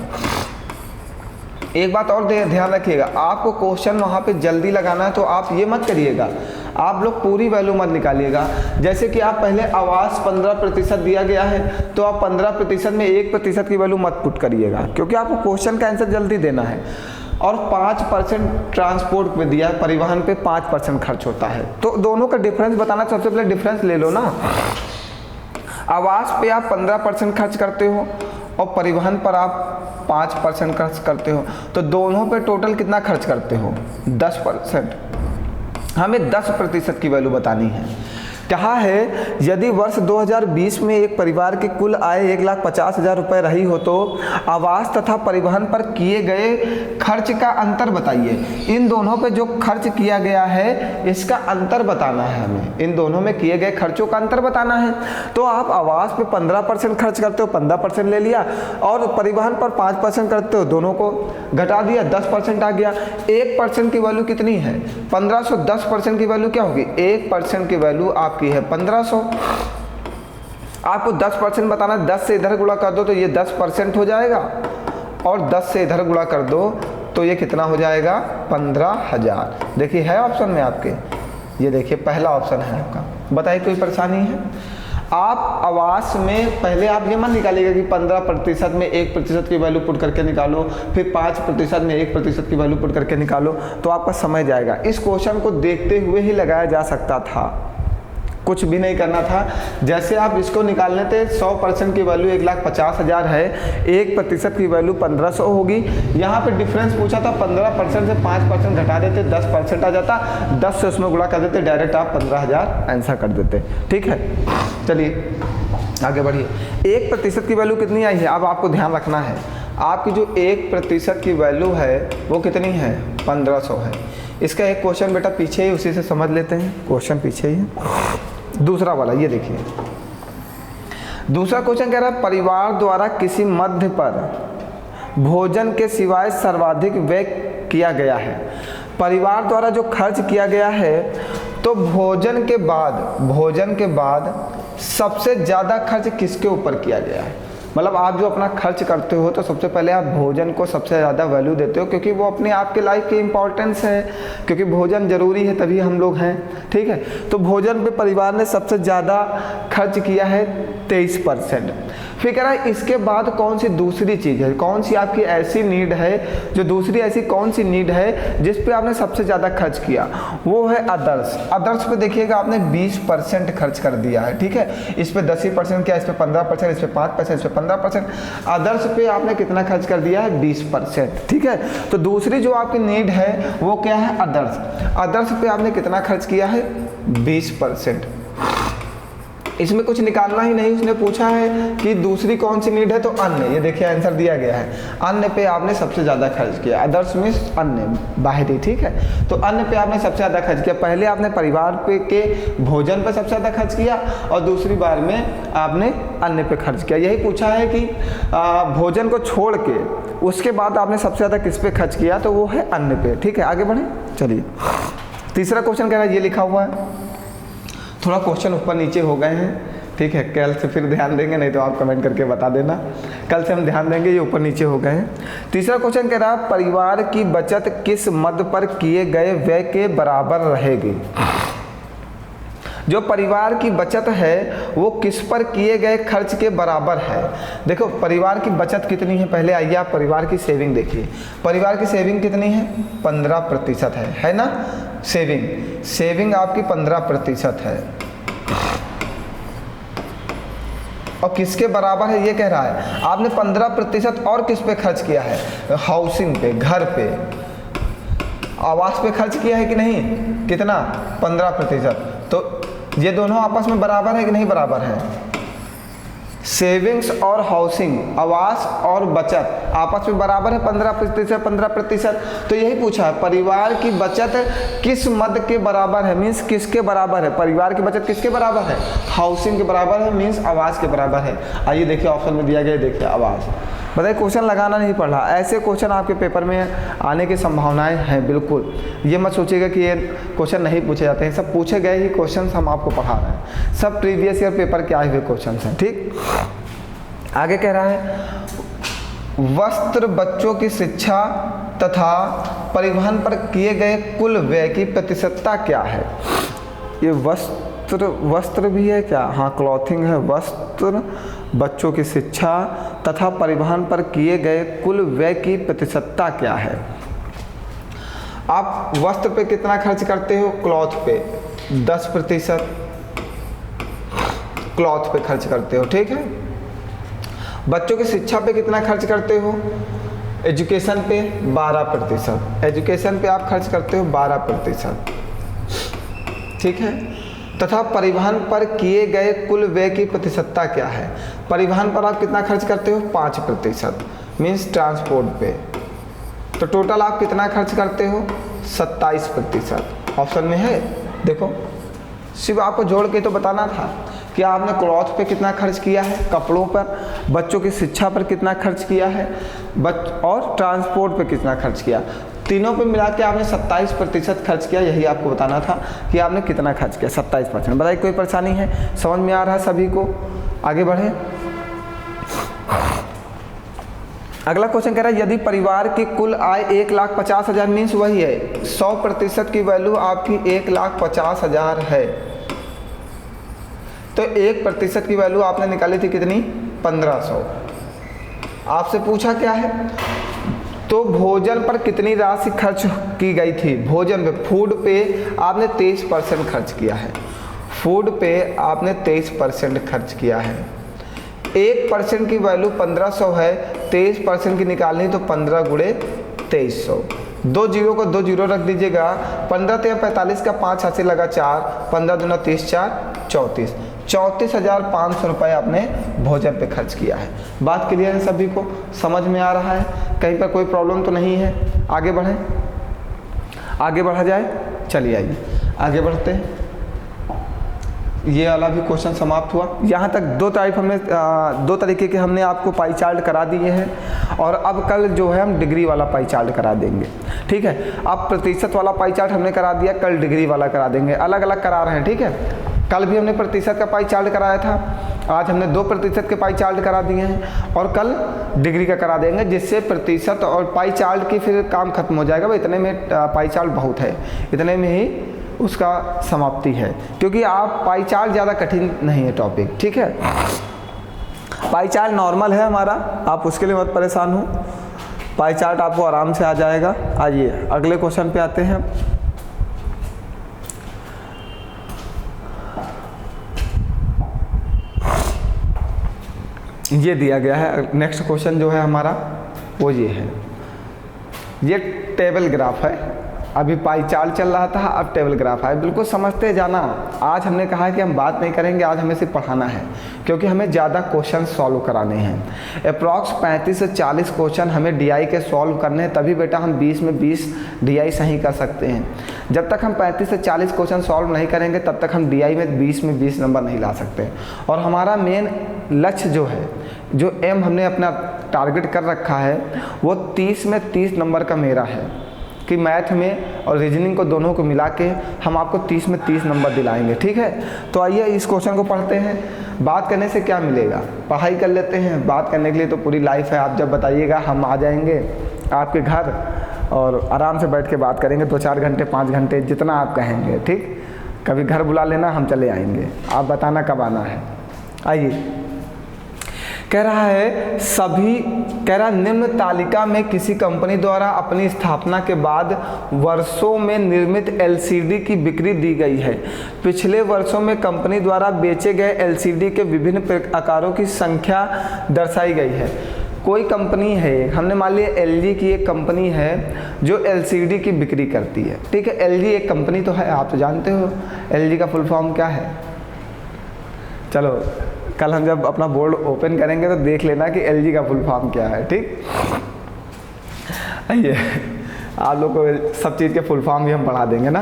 एक बात और ध्यान रखिएगा, आपको क्वेश्चन वहाँ पे जल्दी लगाना है तो आप ये मत करिएगा, आप लोग पूरी वैल्यू मत निकालिएगा। जैसे कि आप पहले आवास 15% दिया गया है तो आप 15% में 1% की वैल्यू मत पुट करिएगा, क्योंकि आपको क्वेश्चन का आंसर जल्दी देना है। और 5% ट्रांसपोर्ट पे दिया है, परिवहन पे 5% खर्च होता है। तो दोनों का डिफरेंस बताना, सबसे पहले डिफरेंस ले लो ना। आवास पे आप 15% खर्च करते हो और परिवहन पर आप 5% खर्च करते हो, तो दोनों पे टोटल कितना खर्च करते हो? 10%। हमें 10% की वैल्यू बतानी है। कहा है यदि वर्ष 2020 में एक परिवार की कुल आय 1,50,000 रुपये रही हो तो आवास तथा परिवहन पर किए गए खर्च का अंतर बताइए। इन दोनों पे जो खर्च किया गया है इसका अंतर बताना है हमें, इन दोनों में किए गए खर्चों का अंतर बताना है। तो आप आवास पे 15% खर्च करते हो, 15% ले लिया, और परिवहन पर 5% करते हो, दोनों को घटा दिया, 10% आ गया। 1% की वैल्यू कितनी है? 1500। 10% की वैल्यू क्या होगी? 1% की वैल्यू आपकी है 1500। आपको 10% बताना, 10 से इधर गुणा कर दो तो ये 10% हो जाएगा, और 10 से इधर गुणा कर दो तो ये कितना हो जाएगा? 15,000। देखिए है ऑप्शन में आपके, ये देखिए पहला ऑप्शन है आपका। बताइए कोई परेशानी है? आप आवास में पहले आप ये मत निकालिएगा कि 15% में 1% की वैल्यू पुट करके निकालो, फिर 5% में 1% की वैल्यू पुट करके निकालो, तो आपका समय जाएगा। इस क्वेश्चन को देखते हुए ही लगाया जा सकता था, कुछ भी नहीं करना था। जैसे आप इसको निकालने थे, 100% की वैल्यू 1,50,000 है, 1% की वैल्यू 1500 होगी। यहाँ पे डिफरेंस पूछा था, 15% से 5% घटा देते, 10% आ जाता, 10 से उसमें गुणा कर देते, डायरेक्ट आप 15,000 आंसर कर देते। ठीक है, चलिए आगे बढ़िए। 1% की वैल्यू कितनी आई है? अब आपको ध्यान रखना है, आपकी जो 1% की वैल्यू है वो कितनी है? 1500 है। इसका एक क्वेश्चन बेटा पीछे ही, उसी से समझ लेते हैं। क्वेश्चन पीछे ही है, दूसरा वाला, ये देखिए। दूसरा क्वेश्चन कह रहा है परिवार द्वारा किसी मध्य पर भोजन के सिवाय सर्वाधिक व्यय किया गया है। परिवार द्वारा जो खर्च किया गया है, तो भोजन के बाद सबसे ज़्यादा खर्च किसके ऊपर किया गया है? मतलब आप जो अपना खर्च करते हो तो सबसे पहले आप भोजन को सबसे ज़्यादा वैल्यू देते हो, क्योंकि वो अपने आपके लाइफ की इम्पोर्टेंस है, क्योंकि भोजन ज़रूरी है तभी हम लोग हैं। ठीक है, तो भोजन पे परिवार ने सबसे ज़्यादा खर्च किया है 23%। फिर कह रहा है इसके बाद कौन सी दूसरी चीज़ है, कौन सी आपकी ऐसी नीड है, जो दूसरी ऐसी कौन सी नीड है जिस पे आपने सबसे ज़्यादा खर्च किया? वो है अदर्स। अदर्स पे देखिएगा आपने 20% खर्च कर दिया है। ठीक है, इस पे 10% क्या, इस पे 15%, इस पे 5%, इस पे 15%। अदर्स पे आपने कितना खर्च कर दिया है? 20%। ठीक है, तो दूसरी जो आपकी नीड है वो क्या है? अदर्स। अदर्स पे आपने कितना खर्च किया है? 20%। इसमें कुछ निकालना ही नहीं, उसने पूछा है कि दूसरी कौन सी नीड है, तो अन्य। ये देखिए आंसर दिया गया है, अन्य पे आपने सबसे ज़्यादा खर्च किया। अदर्स में अन्य, बाहरी। ठीक है, तो अन्य पे आपने सबसे ज़्यादा खर्च किया। पहले आपने परिवार पे के भोजन पे सबसे ज़्यादा खर्च किया, और दूसरी बार में आपने अन्य पे खर्च किया। यही पूछा है कि भोजन को छोड़ के उसके बाद आपने सबसे ज़्यादा किस पे खर्च किया, तो वो है अन्य पे। ठीक है, आगे बढ़े, चलिए। तीसरा क्वेश्चन कह रहा है, ये लिखा हुआ है, थोड़ा क्वेश्चन ऊपर नीचे हो गए हैं। ठीक है, कल से फिर ध्यान देंगे, नहीं तो आप कमेंट करके बता देना, कल से हम ध्यान देंगे। ये ऊपर नीचे हो गए हैं। तीसरा क्वेश्चन कह रहा है परिवार की बचत किस मद पर किए गए व्यय के बराबर रहेगी? जो परिवार की बचत है वो किस पर किए गए खर्च के बराबर है? देखो परिवार की बचत कितनी है, पहले आइए आप परिवार की सेविंग देखिए। परिवार की सेविंग कितनी है? 15% है ना? सेविंग आपकी 15% है, और किसके बराबर है ये कह रहा है। आपने 15% और किस पे खर्च किया है? हाउसिंग पे, घर पे, आवास पे खर्च किया है कि नहीं? कितना? 15%। तो ये दोनों आपस में बराबर है कि नहीं बराबर है? सेविंग्स और हाउसिंग, आवास और बचत आपस में बराबर है, 15%। तो यही पूछा है परिवार की बचत किस मद के बराबर है, मीन्स किसके बराबर है? परिवार की बचत किसके बराबर है? हाउसिंग के बराबर है, मीन्स आवास के बराबर है। आइए देखिए ऑप्शन में दिया गया, देखिए आवास। बताइए क्वेश्चन लगाना नहीं पड़ रहा, ऐसे क्वेश्चन आपके पेपर में आने की संभावनाएं हैं बिल्कुल। ये मत सोचिएगा कि ये क्वेश्चन नहीं पूछे जाते हैं, सब पूछे गए ही क्वेश्चन हम आपको पढ़ा रहे हैं, सब प्रीवियस ईयर पेपर के आए हुए क्वेश्चन हैं। ठीक, आगे कह रहा है वस्त्र, बच्चों की शिक्षा तथा परिवहन पर किए गए कुल व्यय की प्रतिशतता क्या है? ये वस्त्र भी है क्या? हाँ, क्लॉथिंग है। वस्त्र, बच्चों की शिक्षा तथा परिवहन पर किए गए कुल व्यय की प्रतिशतता क्या है? आप वस्त्र पे कितना खर्च करते हो? क्लॉथ पे 10% क्लॉथ पे खर्च करते हो। ठीक है, बच्चों की शिक्षा पे कितना खर्च करते हो? एजुकेशन पे 12%, एजुकेशन पे आप खर्च करते हो 12%, ठीक है। तथा परिवहन पर किए गए कुल व्यय की प्रतिशतता क्या है? परिवहन पर आप कितना खर्च करते हो? 5%, मीन्स ट्रांसपोर्ट पे। तो टोटल आप कितना खर्च करते हो? 27%। ऑप्शन में है, देखो सिर्फ आपको जोड़ के तो बताना था कि आपने क्लॉथ पे कितना खर्च किया है, कपड़ों पर, बच्चों की शिक्षा पर कितना खर्च किया है, और ट्रांसपोर्ट पे कितना खर्च किया। तीनों पे मिला के आपने 27% खर्च किया, यही आपको बताना था कि आपने कितना खर्च किया, 27%। बताइए कोई परेशानी है? समझ में आ रहा है सभी को? आगे बढ़े। अगला क्वेश्चन कह रहा है यदि परिवार की कुल आय 1,50,000 मीन्स वही है 100% की वैल्यू आपकी 1,50,000 है, तो 1% की वैल्यू आपने निकाली थी कितनी? 1500। आपसे पूछा क्या है? तो भोजन पर कितनी राशि खर्च की गई थी? भोजन पे, फूड पे आपने 23% खर्च किया है, फूड पे आपने 23% खर्च किया है। 1% की वैल्यू 1500 है, 23% की निकालनी तो 15 गुणे 2300। 2 जीरो को 2 जीरो रख दीजिएगा, 15 × 45 का 5 हाथ से लगा 4, 15 दूना 30, 4 34,500 रुपये आपने भोजन पे खर्च किया है। बात क्लियर है सभी को? समझ में आ रहा है? कहीं पर कोई प्रॉब्लम तो नहीं है? आगे बढ़ें, आगे बढ़ा जाए। चलिए आइए आगे बढ़ते हैं। ये वाला भी क्वेश्चन समाप्त हुआ। यहाँ तक दो तरीके के हमने आपको पाई चार्ट करा दिए हैं, और अब कल जो है हम डिग्री वाला पाई चार्ट करा देंगे, ठीक है। अब प्रतिशत वाला पाई चार्ट हमने करा दिया, कल डिग्री वाला करा देंगे, अलग अलग करा रहे हैं, ठीक है। कल भी हमने प्रतिशत का पाई चार्ट कराया था, आज हमने 2% के पाई चार्ट करा दिए हैं, और कल डिग्री का करा देंगे, जिससे प्रतिशत और पाई चार्ट की फिर काम खत्म हो जाएगा। भाई इतने में पाई चार्ट बहुत है, इतने में ही उसका समाप्ति है, क्योंकि आप पाई चार्ट ज़्यादा कठिन नहीं है टॉपिक, ठीक है। पाई चार्ट नॉर्मल है हमारा, आप उसके लिए मत परेशान हो, पाई चार्ट आपको आराम से आ जाएगा। आइए अगले क्वेश्चन पे आते हैं। ये दिया गया है, नेक्स्ट क्वेश्चन जो है हमारा वो ये है, ये टेबल ग्राफ है। अभी पाई चार्ट चल रहा था, अब टेबल ग्राफ है, बिल्कुल समझते जाना। आज हमने कहा कि हम बात नहीं करेंगे, आज हमें सिर्फ पढ़ाना है, क्योंकि हमें ज़्यादा क्वेश्चन सॉल्व कराने हैं। अप्रॉक्स 35 से 40 क्वेश्चन हमें डीआई के सॉल्व करने हैं, तभी बेटा हम 20 में 20 डीआई सही कर सकते हैं। जब तक हम 35 से 40 क्वेश्चन सॉल्व नहीं करेंगे, तब तक हम डीआई में 20 नंबर नहीं ला सकते। और हमारा मेन लक्ष्य जो है, जो एम हमने अपना टारगेट कर रखा है, वो 30 में 30 नंबर का मेरा है, कि मैथ में और रीजनिंग को दोनों को मिला के हम आपको 30 में 30 नंबर दिलाएंगे, ठीक है। तो आइए इस क्वेश्चन को पढ़ते हैं। बात करने से क्या मिलेगा? पढ़ाई कर लेते हैं, बात करने के लिए तो पूरी लाइफ है। आप जब बताइएगा हम आ जाएंगे आपके घर और आराम से बैठ के बात करेंगे, 2-4 घंटे 5 घंटे जितना आप कहेंगे, ठीक। कभी घर बुला लेना, हम चले आएंगे, आप बताना कब आना है। आइए कह रहा है निम्न तालिका में किसी कंपनी द्वारा अपनी स्थापना के बाद वर्षों में निर्मित एलसीडी की बिक्री दी गई है। पिछले वर्षों में कंपनी द्वारा बेचे गए एलसीडी के विभिन्न आकारों की संख्या दर्शाई गई है। कोई कंपनी है, हमने मान लिया एलजी की एक कंपनी है जो एलसीडी की बिक्री करती है, ठीक है। एलजी एक कंपनी तो है, आप तो जानते हो एलजी का फुल फॉर्म क्या है। चलो कल हम जब अपना बोर्ड ओपन करेंगे तो देख लेना कि एलजी का फुल फॉर्म क्या है, ठीक। आइए आप लोग को सब चीज़ के फुल फॉर्म भी हम पढ़ा देंगे ना।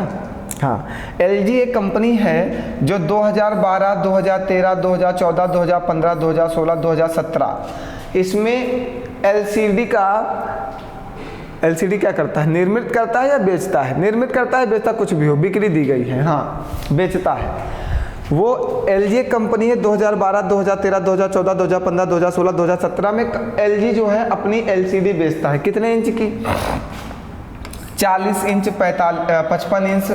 हाँ, एलजी एक कंपनी है जो 2012, 2013, 2014, 2015, 2016, 2017 इसमें एलसीडी क्या करता है? निर्मित करता है या बेचता है? निर्मित करता है, बेचता कुछ भी हो, बिक्री दी गई है, हाँ बेचता है। वो एलजी कंपनी है 2012, 2013, 2014, 2015, 2016, 2017 में एलजी जो है अपनी एलसीडी बेचता है। कितने इंच की? 40 inch, 55 inch,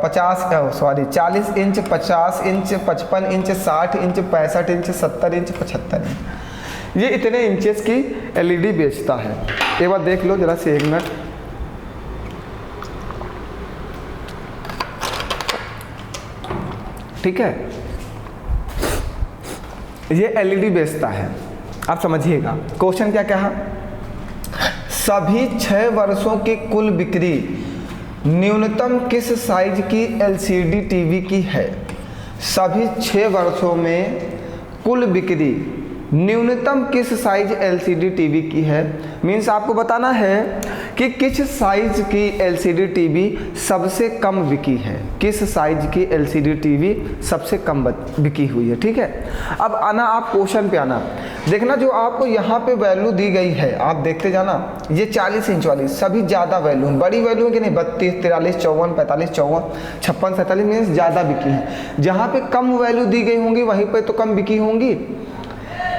40 inch, 50 inch, 55 inch, 60 inch, 65 inch, 70 inch, 75 inch, ये इतने इंचेस की एलईडी बेचता है। एक बार देख लो जरा से, 1 मिनट। ठीक है, ये एलईडी बेचता है। आप समझिएगा क्वेश्चन क्या कहा? सभी 6 वर्षों की कुल बिक्री न्यूनतम किस साइज की एलसीडी टीवी की है? सभी 6 वर्षों में कुल बिक्री न्यूनतम किस साइज एलसीडी टीवी की है। मीन्स आपको बताना है कि किस साइज की एलसीडी टीवी सबसे कम बिकी है, किस साइज की एलसीडी टीवी सबसे कम बिकी हुई है। ठीक है, अब आना आप क्वेश्चन पे आना, देखना जो आपको यहाँ पे वैल्यू दी गई है आप देखते जाना। ये 40 इंच वाली सभी ज़्यादा वैल्यू, बड़ी वैल्यू है कि नहीं, 32, 43, 54, 45, 54, 56, 47 मीन्स ज़्यादा बिकी है। जहाँ पे कम वैल्यू दी गई होंगी वहीं पर तो कम बिकी होंगी।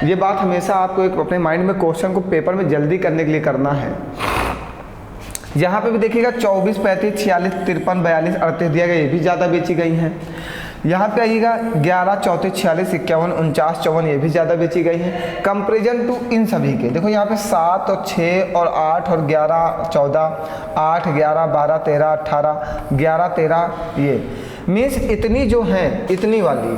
ये बात हमेशा आपको एक अपने माइंड में क्वेश्चन को पेपर में जल्दी करने के लिए करना है। यहाँ पे भी देखिएगा 24, 35, 46, 53, 42, 38 दिया गया, ये भी ज़्यादा बेची गई हैं। यहाँ पे आइएगा 11, 34, 46, 51, 49, 54 ये भी ज़्यादा बेची गई हैं। कंपेरिजन टू इन सभी के देखो यहाँ पे 7 और 6 और 8 और 11, 14, 8, 11, 12, 13, 18, 11, 13 ये मीन्स इतनी जो हैं, इतनी वाली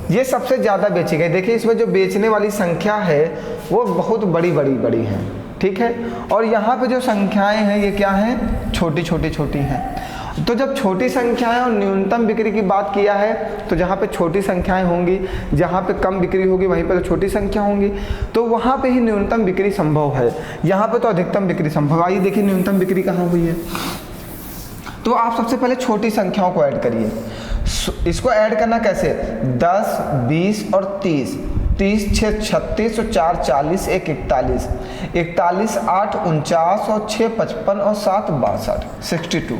ये सबसे ज़्यादा बेची गई। देखिए इसमें जो बेचने वाली संख्या है वो बहुत बड़ी है। ठीक है, और यहाँ पे जो संख्याएं हैं ये क्या हैं, छोटी हैं। तो जब छोटी संख्याएं और न्यूनतम बिक्री की बात किया है तो जहाँ पे छोटी संख्याएं होंगी, जहाँ पे कम बिक्री होगी वहीं पे तो छोटी संख्या होंगी, तो वहाँ पे ही न्यूनतम बिक्री संभव है। यहाँ पे तो अधिकतम बिक्री संभव। आइए देखिए न्यूनतम बिक्री कहाँ हुई है। तो आप सबसे पहले छोटी संख्याओं को ऐड करिए। इसको ऐड करना कैसे, 10, 20 और 30, 30, 6, 36 और 4, 40, 1, 41, 41, 8, 49 और 6, 55 और 7, 62, 62।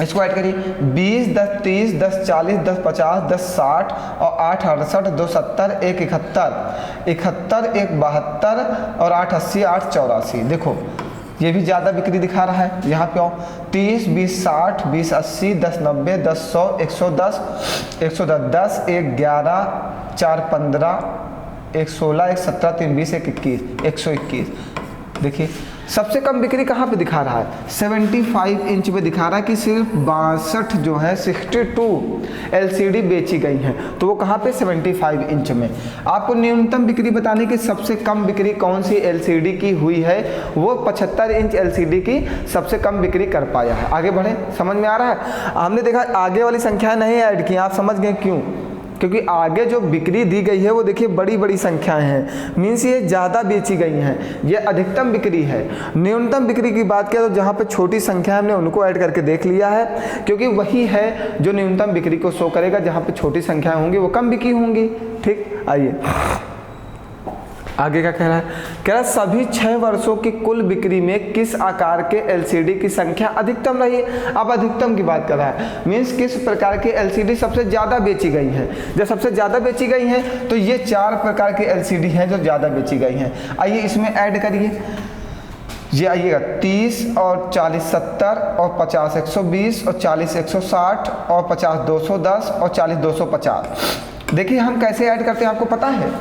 इसको ऐड करिए 20, 10, 30, 10, 40, 10, 50, 10, 60 और 8, 68, 2, 70, 1, 71, 71, 1, 72 और 8, 80, 8, 84। देखो ये भी ज़्यादा बिक्री दिखा रहा है। यहाँ पे आओ 30, 20, 60, 20, 80, 10, 90, 10, 100, 110, 110, 10, 1, 11, 4, 15, 1, 16, 1, 17, 3, 20, 1, 21, 121। देखिए सबसे कम बिक्री कहाँ पे दिखा रहा है, 75 इंच पे दिखा रहा है कि सिर्फ 62 जो है 62 एलसीडी बेची गई हैं। तो वो कहाँ पे, 75 इंच में। आपको न्यूनतम बिक्री बताने की सबसे कम बिक्री कौन सी एलसीडी की हुई है, वो 75 इंच एलसीडी की सबसे कम बिक्री कर पाया है। आगे बढ़े, समझ में आ रहा है। हमने देखा आगे वाली संख्याएं नहीं ऐड की, आप समझ गए क्यों, क्योंकि आगे जो बिक्री दी गई है वो देखिए बड़ी संख्याएं हैं, मीन्स ये ज़्यादा बेची गई हैं, ये अधिकतम बिक्री है। न्यूनतम बिक्री की बात करें तो जहाँ पे छोटी संख्या हमने उनको ऐड करके देख लिया है, क्योंकि वही है जो न्यूनतम बिक्री को शो करेगा। जहाँ पे छोटी संख्याएं होंगी वो कम बिकी होंगी। ठीक, आइए आगे क्या कह रहा है, कह रहा है सभी 6 वर्षों की कुल बिक्री में किस आकार के एलसीडी की संख्या अधिकतम रही। अब अधिकतम की बात कर रहा है, मीन्स किस प्रकार की एलसीडी सबसे ज़्यादा बेची गई है। जब सबसे ज़्यादा बेची गई हैं तो ये 4 प्रकार की एलसीडी हैं जो ज़्यादा बेची गई हैं। आइए इसमें ऐड करिए, ये आइएगा 30 और 40 70 और 50 120 और 40 160 और 50 210 और 40 250। देखिए हम कैसे ऐड करते हैं आपको पता है,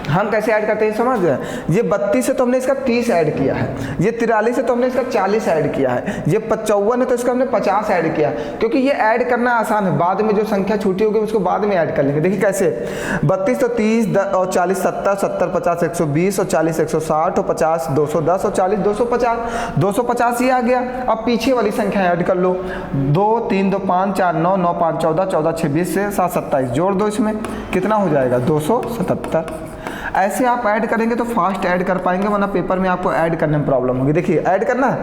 हम कैसे ऐड करते हैं समझ गए। ये 32 से तो हमने इसका 30 ऐड किया है, ये 43 से तो हमने इसका 40 ऐड किया है, ये 55 है तो इसका हमने 50 ऐड किया, क्योंकि ये ऐड करना आसान है। बाद में जो संख्या छूटी होगी उसको बाद में ऐड कर लेंगे। देखिए कैसे, 32 तो 30 और 40 70 70 50 120 और 40 160 और 50 210 और 40 250 250 ये आ गया। अब पीछे वाली संख्या ऐड कर लो, 2 3 2 5 4 9 9 5 14 14 26 से 7 27 जोड़ दो, इसमें कितना हो जाएगा 277। ऐसे आप ऐड करेंगे तो फास्ट ऐड कर पाएंगे, वरना पेपर में आपको ऐड करने में प्रॉब्लम होगी। देखिए ऐड करना है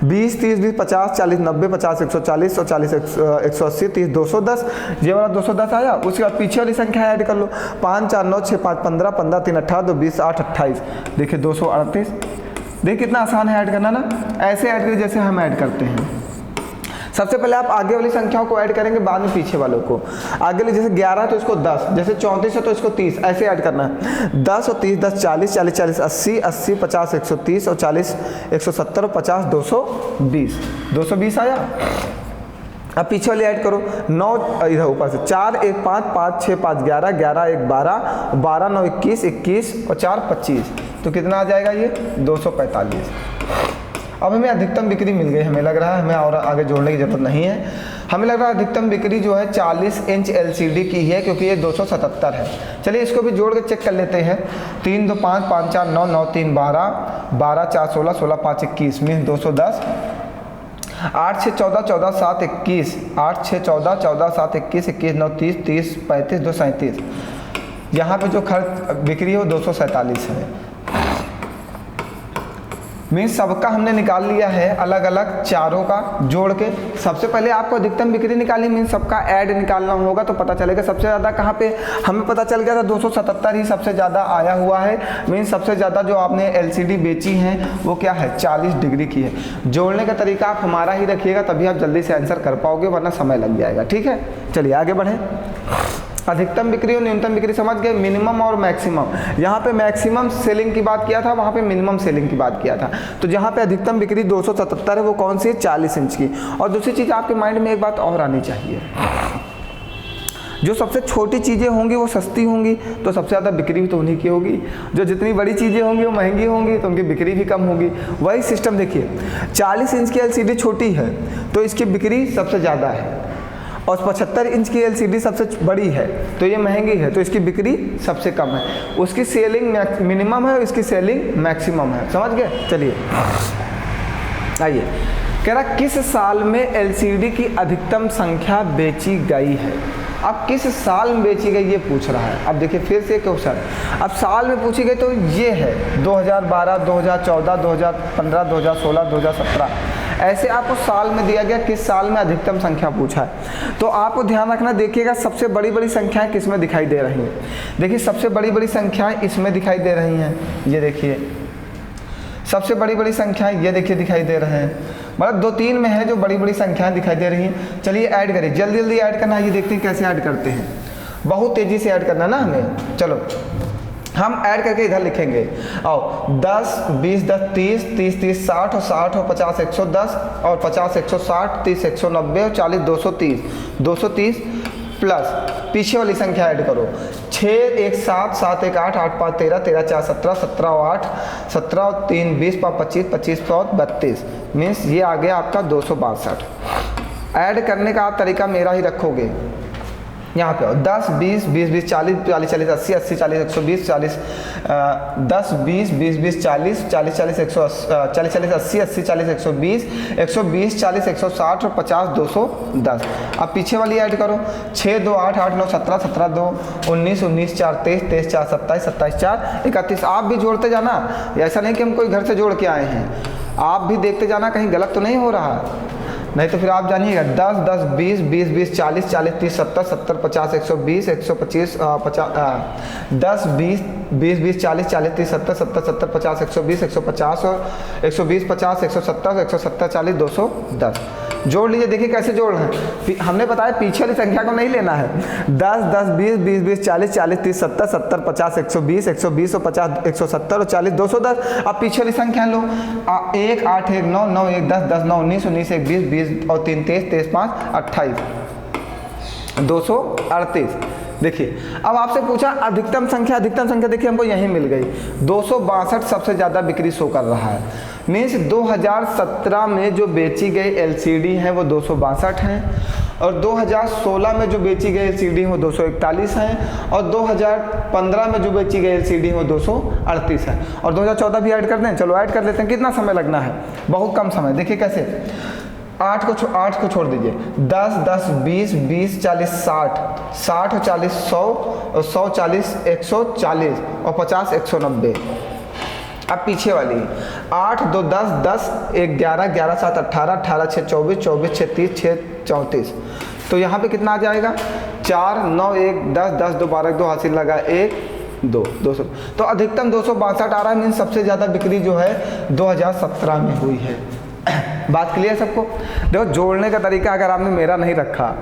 20 30 20 50 40 90 50 140 और 40 180 30 210। ये वाला 210 आया, उसके बाद पीछे वाली संख्या ऐड कर लो, 5 4 9 6 5 15 15 3 18 2 20 8 28। देखिए 238। देखिए कितना आसान है ऐड करना ना, ऐसे ऐड करिए जैसे हम ऐड करते हैं। सबसे पहले आप आगे वाली संख्याओं को ऐड करेंगे, बाद में पीछे वालों को। आगे वाली जैसे 11 तो इसको 10, जैसे 34 है तो इसको 30, ऐसे ऐड करना है। 10 और 30 10 40 40 40 80 80 50 130 और 40 170 और 50 220 220 आया। अब पीछे वाली ऐड करो, 9 इधर ऊपर से 4 1 5 5 6 5 11 11 1 12 12 9 21 21 और 4 25। तो कितना आ जाएगा ये 245। अब हमें अधिकतम बिक्री मिल गई, हमें लग रहा है हमें और आगे जोड़ने की जरूरत नहीं है। हमें लग रहा है अधिकतम बिक्री जो है 40 इंच LCD की है, क्योंकि ये 277 है। चलिए इसको भी जोड़ के चेक कर लेते हैं। 3 2 5 5 4 9 9 3 12 12 4 16 16 5 21 मीन 210। 8 6 14 14 7 21 8 6 14 14 7 21 21 9 30 30 35 2 37। यहाँ पे जो खर्च बिक्री है वो 247 है। मीन्स सबका हमने निकाल लिया है अलग अलग चारों का जोड़ के। सबसे पहले आपको अधिकतम बिक्री निकाली, मीन्स सबका ऐड निकालना होगा तो पता चलेगा सबसे ज़्यादा कहाँ पे हमें पता चल गया था 277 ही सबसे ज़्यादा आया हुआ है। मीन्स सबसे ज़्यादा जो आपने LCD बेची हैं वो क्या है 40 डिग्री की है। जोड़ने का तरीका आप हमारा ही रखिएगा, तभी आप जल्दी से आंसर कर पाओगे, वरना समय लग जाएगा। ठीक है, चलिए आगे बढ़ें। अधिकतम बिक्री और न्यूनतम बिक्री समझ गए, मिनिमम और मैक्सिमम। यहाँ पे मैक्सिमम सेलिंग की बात किया था, वहाँ पे मिनिमम सेलिंग की बात किया था। तो जहाँ पे अधिकतम बिक्री 277 है वो कौन सी है, 40 इंच की। और दूसरी चीज़ आपके माइंड में एक बात और आनी चाहिए, जो सबसे छोटी चीज़ें होंगी वो सस्ती होंगी तो सबसे ज़्यादा बिक्री भी तो उन्हीं की होगी। जो जितनी बड़ी चीज़ें होंगी वो महंगी होंगी तो उनकी बिक्री भी कम होगी। वही सिस्टम देखिए, 40 इंच की LCD छोटी है तो इसकी बिक्री सबसे ज़्यादा है, और 75 इंच की LCD सबसे बड़ी है तो ये महंगी है तो इसकी बिक्री सबसे कम है। उसकी सेलिंग मिनिमम है और इसकी सेलिंग मैक्सिमम है। समझ गए? चलिए आइए, कह रहा किस साल में LCD की अधिकतम संख्या बेची गई है। अब किस साल में बेची गई ये पूछ रहा है। अब देखिए फिर से क्वेश्चन, अब साल में पूछी गई तो ये है 2012 2014 2015 2016 2017, ऐसे आपको साल में दिया गया, किस साल में अधिकतम संख्या पूछा है। तो आपको ध्यान रखना, देखिएगा सबसे बड़ी बड़ी संख्याएं किस में दिखाई दे रही हैं। देखिए सबसे बड़ी बड़ी संख्याएं इसमें दिखाई दे रही हैं, ये देखिए सबसे बड़ी बड़ी संख्याएं ये देखिए दिखाई दे रहे हैं। मतलब 2-3 में है जो बड़ी बड़ी संख्याएं दिखाई दे रही हैं। चलिए ऐड करिए, जल्दी जल्दी ऐड करना है, ये देखते हैं कैसे ऐड करते हैं। बहुत तेज़ी से ऐड करना ना हमें। चलो हम ऐड करके इधर लिखेंगे, आओ 10 20 10 30 30 30 60 और 60 और 50 110 और 50 160 30 190 और 40 230 230 प्लस पीछे वाली संख्या ऐड करो, 6 1 7 7 1 8 8 5 13 13 4 17 17 और 8 17 और 3 20 5 25 25 5 32 मीन्स ये आ गया आपका 262। ऐड करने का आप तरीका मेरा ही रखोगे। यहाँ पे 10 20 20 20 40 40 40 80 80 40 120 40 10 20 20 20 40 40 40 140 40 80 80 40 120 120 40 160 और 50 210। अब पीछे वाली ऐड करो, 6 2 8 8 9 17 17 2 19 19 4 23 23 4 27 27 4 31। आप भी जोड़ते जाना, ऐसा नहीं कि हम कोई घर से जोड़ के आए हैं, आप भी देखते जाना कहीं गलत तो नहीं हो रहा, नहीं तो फिर आप जानिएगा 10 10 20 20 20 40 40 30 70 70 50 120 125 50 10 20 20 20 40 40 30 70 70 70 50 120 150 और 120 50 170 170 40 210। जोड़ लीजिए, देखिए कैसे जोड़ रहे हैं। हमने बताया पीछे वाली संख्या को नहीं लेना है। 10 10 20 20 20 40 40 30 70 70 50 120 120 और 50 170 और 40 210। अब पीछे वाली संख्या लो, 1 8 1 9 9 1 10 10 9 19 19 1 20 20 और 3 23 23 5 28 238। देखिए अब आपसे पूछा अधिकतम संख्या, अधिकतम संख्या देखिए हमको यहीं मिल गई 262 सबसे ज़्यादा बिक्री शो कर रहा है। मीन्स 2017 में जो बेची गई LCD है वो 262 हैं, और 2016 में जो बेची गई LCD वो 241 हैं, और 2015 में जो बेची गई LCD वो 238 है, और 2014 भी ऐड कर दें। चलो ऐड कर लेते हैं। कितना समय लगना है, बहुत कम समय। देखिए कैसे, 8 को छोड़ दीजिए, 10 10 20 20 40 60 60 और 40 100 और 100 40 140 और 50 190। अब पीछे वाली 8 2 10 10 1 11 11 7 18 18 6 24 24 6 30 6 34। तो यहाँ पे कितना आ जाएगा, 4 9 1 10 10 2 12 2 हासिल लगा 1 2 200। तो अधिकतम 262 आ रहा है। मीन्स सबसे ज़्यादा बिक्री जो है 2017 में हुई है। बात क्लियर सबको? देखो जोड़ने का तरीका अगर आपने मेरा नहीं रखा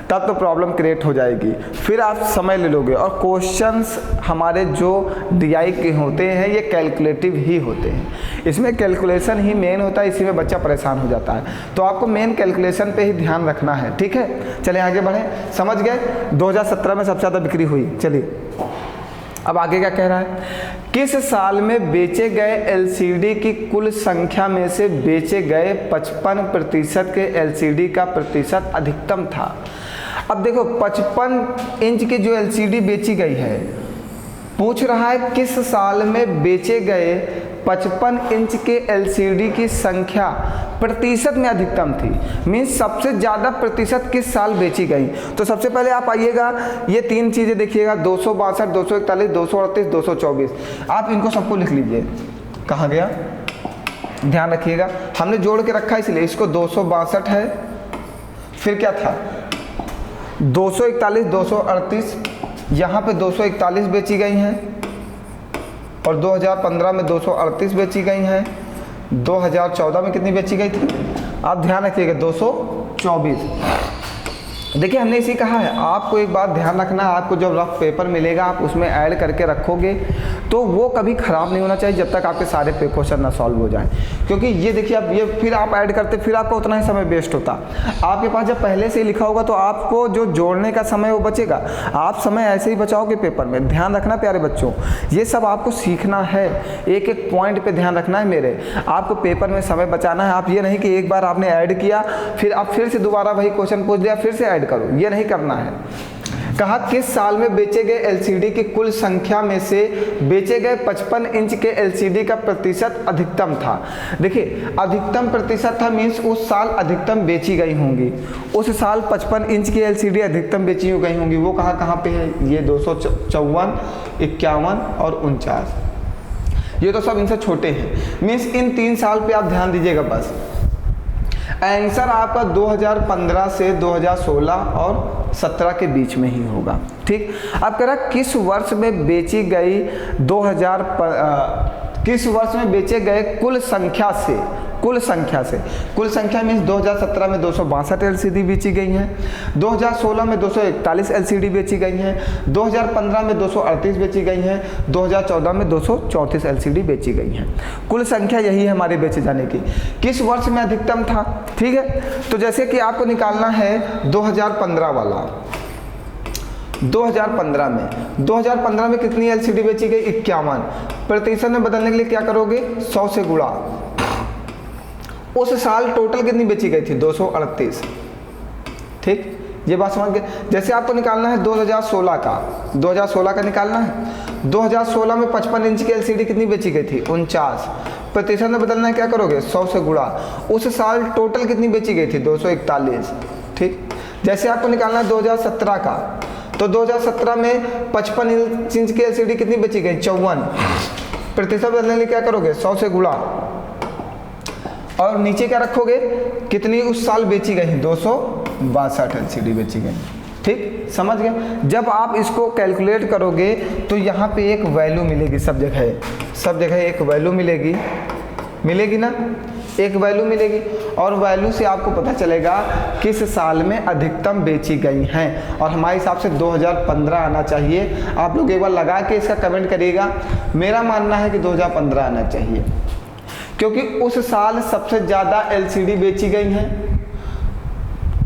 तब तो प्रॉब्लम क्रिएट हो जाएगी, फिर आप समय ले लोगे। और क्वेश्चंस हमारे जो DI के होते हैं ये कैलकुलेटिव ही होते हैं, इसमें कैलकुलेशन ही मेन होता है, इसी में बच्चा परेशान हो जाता है। तो आपको मेन कैलकुलेशन पे ही ध्यान रखना है, ठीक है। चलिए आगे बढ़ें। समझ गए 2017 में सबसे ज़्यादा बिक्री हुई। चलिए अब आगे क्या कह रहा है, किस साल में बेचे गए एलसीडी की कुल संख्या में से बेचे गए 55% के एलसीडी का प्रतिशत अधिकतम था। अब देखो 55 इंच की जो एलसीडी बेची गई है, पूछ रहा है किस साल में बेचे गए 55 इंच के एलसीडी की संख्या प्रतिशत में अधिकतम थी, मीन्स सबसे ज़्यादा प्रतिशत किस साल बेची गई। तो सबसे पहले आप आइएगा, ये तीन चीज़ें देखिएगा, 262, 241, 238, 224, आप इनको सबको लिख लीजिए। कहाँ गया, ध्यान रखिएगा, हमने जोड़ के रखा इसलिए, इसको 262 है, फिर क्या था 241, 238, यहाँ पे 241 बेची गई हैं, और 2015 में 238 बेची गई हैं, 2014 में कितनी बेची गई थी, आप ध्यान रखिएगा 224। देखिए हमने इसी कहा है, आपको एक बात ध्यान रखना, आपको जब रफ पेपर मिलेगा आप उसमें ऐड करके रखोगे तो वो कभी ख़राब नहीं होना चाहिए जब तक आपके सारे क्वेश्चन ना सॉल्व हो जाएं। क्योंकि ये देखिए अब ये फिर आप ऐड करते फिर आपका उतना ही समय वेस्ट होता। आपके पास जब पहले से ही लिखा होगा तो आपको जो जोड़ने का समय वो बचेगा, आप समय ऐसे ही बचाओगे पेपर में। ध्यान रखना प्यारे बच्चों, ये सब आपको सीखना है, एक एक पॉइंट पर ध्यान रखना है मेरे, आपको पेपर में समय बचाना है। आप ये नहीं कि एक बार आपने ऐड किया फिर आप फिर से दोबारा वही क्वेश्चन पूछ दिया फिर से ऐड करो, ये नहीं करना है। कहा किस साल में बेचे गए एलसीडी की कुल संख्या में से बेचे गए 55 इंच के एलसीडी का प्रतिशत अधिकतम था। देखिए अधिकतम प्रतिशत था, मीन्स उस साल अधिकतम बेची गई होंगी, उस साल 55 इंच की एलसीडी अधिकतम बेची गई होंगी। वो कहाँ पे है, ये 254, 51 और 49, ये तो सब इनसे छोटे हैं, मीन्स इन 3 साल पे आप ध्यान दीजिएगा बस। आंसर आपका 2015 से 2016 और 17 के बीच में ही होगा। ठीक, अब कह रहा किस वर्ष में बेची गई किस वर्ष में बेचे गए कुल संख्या मीन्स 2017 में 262 एलसीडी बेची गई हैं, 2016 में 241 एलसीडी बेची गई हैं, 2015 में 238 बेची गई हैं, 2014 में 234 एलसीडी बेची गई हैं। कुल संख्या यही है हमारे बेचे जाने की। किस वर्ष में अधिकतम था, ठीक है, तो जैसे कि आपको निकालना है 2015 वाला। 2015 में कितनी एलसीडी बेची गई, 51। प्रतिशत में बदलने के लिए क्या करोगे, 100 से गुणा। उस साल टोटल कितनी बेची गई थी, 238। ठीक, ये बात समझ गए। जैसे आपको निकालना है 2016 का निकालना है। 2016 में 55 इंच की एलसीडी कितनी बेची गई थी, 49। प्रतिशत में बदलना है, क्या करोगे, 100 से गुणा। उस साल टोटल कितनी बेची गई थी, 241। ठीक, जैसे आपको निकालना है 2017 का, तो 2017 में 55 इंच की एलसीडी कितनी बेची गई, 54। प्रतिशत बदलने के लिए क्या करोगे, 100 से गुणा, और नीचे क्या रखोगे, कितनी उस साल बेची गई, 262 एलसीडी बेची गई। ठीक, समझ गए। जब आप इसको कैलकुलेट करोगे तो यहाँ पे एक वैल्यू मिलेगी, सब जगह एक वैल्यू मिलेगी ना, एक वैल्यू मिलेगी, और वैल्यू से आपको पता चलेगा किस साल में अधिकतम बेची गई हैं। और हमारे हिसाब से 2015 आना चाहिए। आप लोग एक बार लगा के इसका कमेंट करिएगा। मेरा मानना है कि 2015 आना चाहिए, क्योंकि उस साल सबसे ज़्यादा एलसीडी बेची गई हैं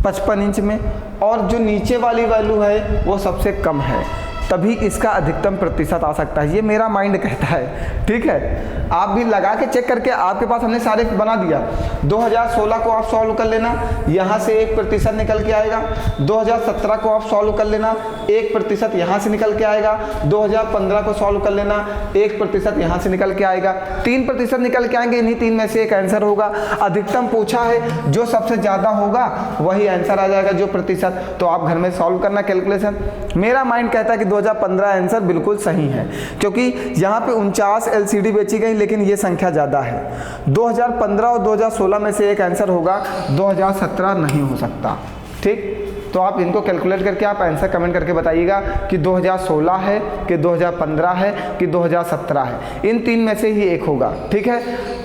55 इंच में, और जो नीचे वाली वैल्यू है वो सबसे कम है, तभी इसका अधिकतम प्रतिशत आ सकता है। ये मेरा माइंड कहता है, ठीक है। आप भी लगा के चेक करके, आपके पास हमने सारे बना दिया। 2016 को आप सॉल्व कर लेना, यहाँ से 1% निकल के आएगा। 2017 को आप सॉल्व कर लेना, 1% यहाँ से निकल के आएगा। 2015 को सॉल्व कर लेना, 1% यहाँ से निकल के आएगा। 3% निकल के आएंगे, इन्हीं 3 में से एक आंसर होगा। अधिकतम पूछा है, जो सबसे ज़्यादा होगा वही आंसर आ जाएगा, जो प्रतिशत। तो आप घर में सॉल्व करना कैलकुलेशन। मेरा माइंड कहता है कि 2015 आंसर बिल्कुल सही है, क्योंकि यहाँ पे 49 एलसीडी बेची गई, लेकिन ये संख्या ज़्यादा है। 2015 और 2016 में से एक आंसर होगा, 2017 नहीं हो सकता। ठीक, तो आप इनको कैलकुलेट करके आप आंसर कमेंट करके बताइएगा कि 2016 है कि 2015 है कि 2017 है। इन 3 में से ही एक होगा, ठीक है।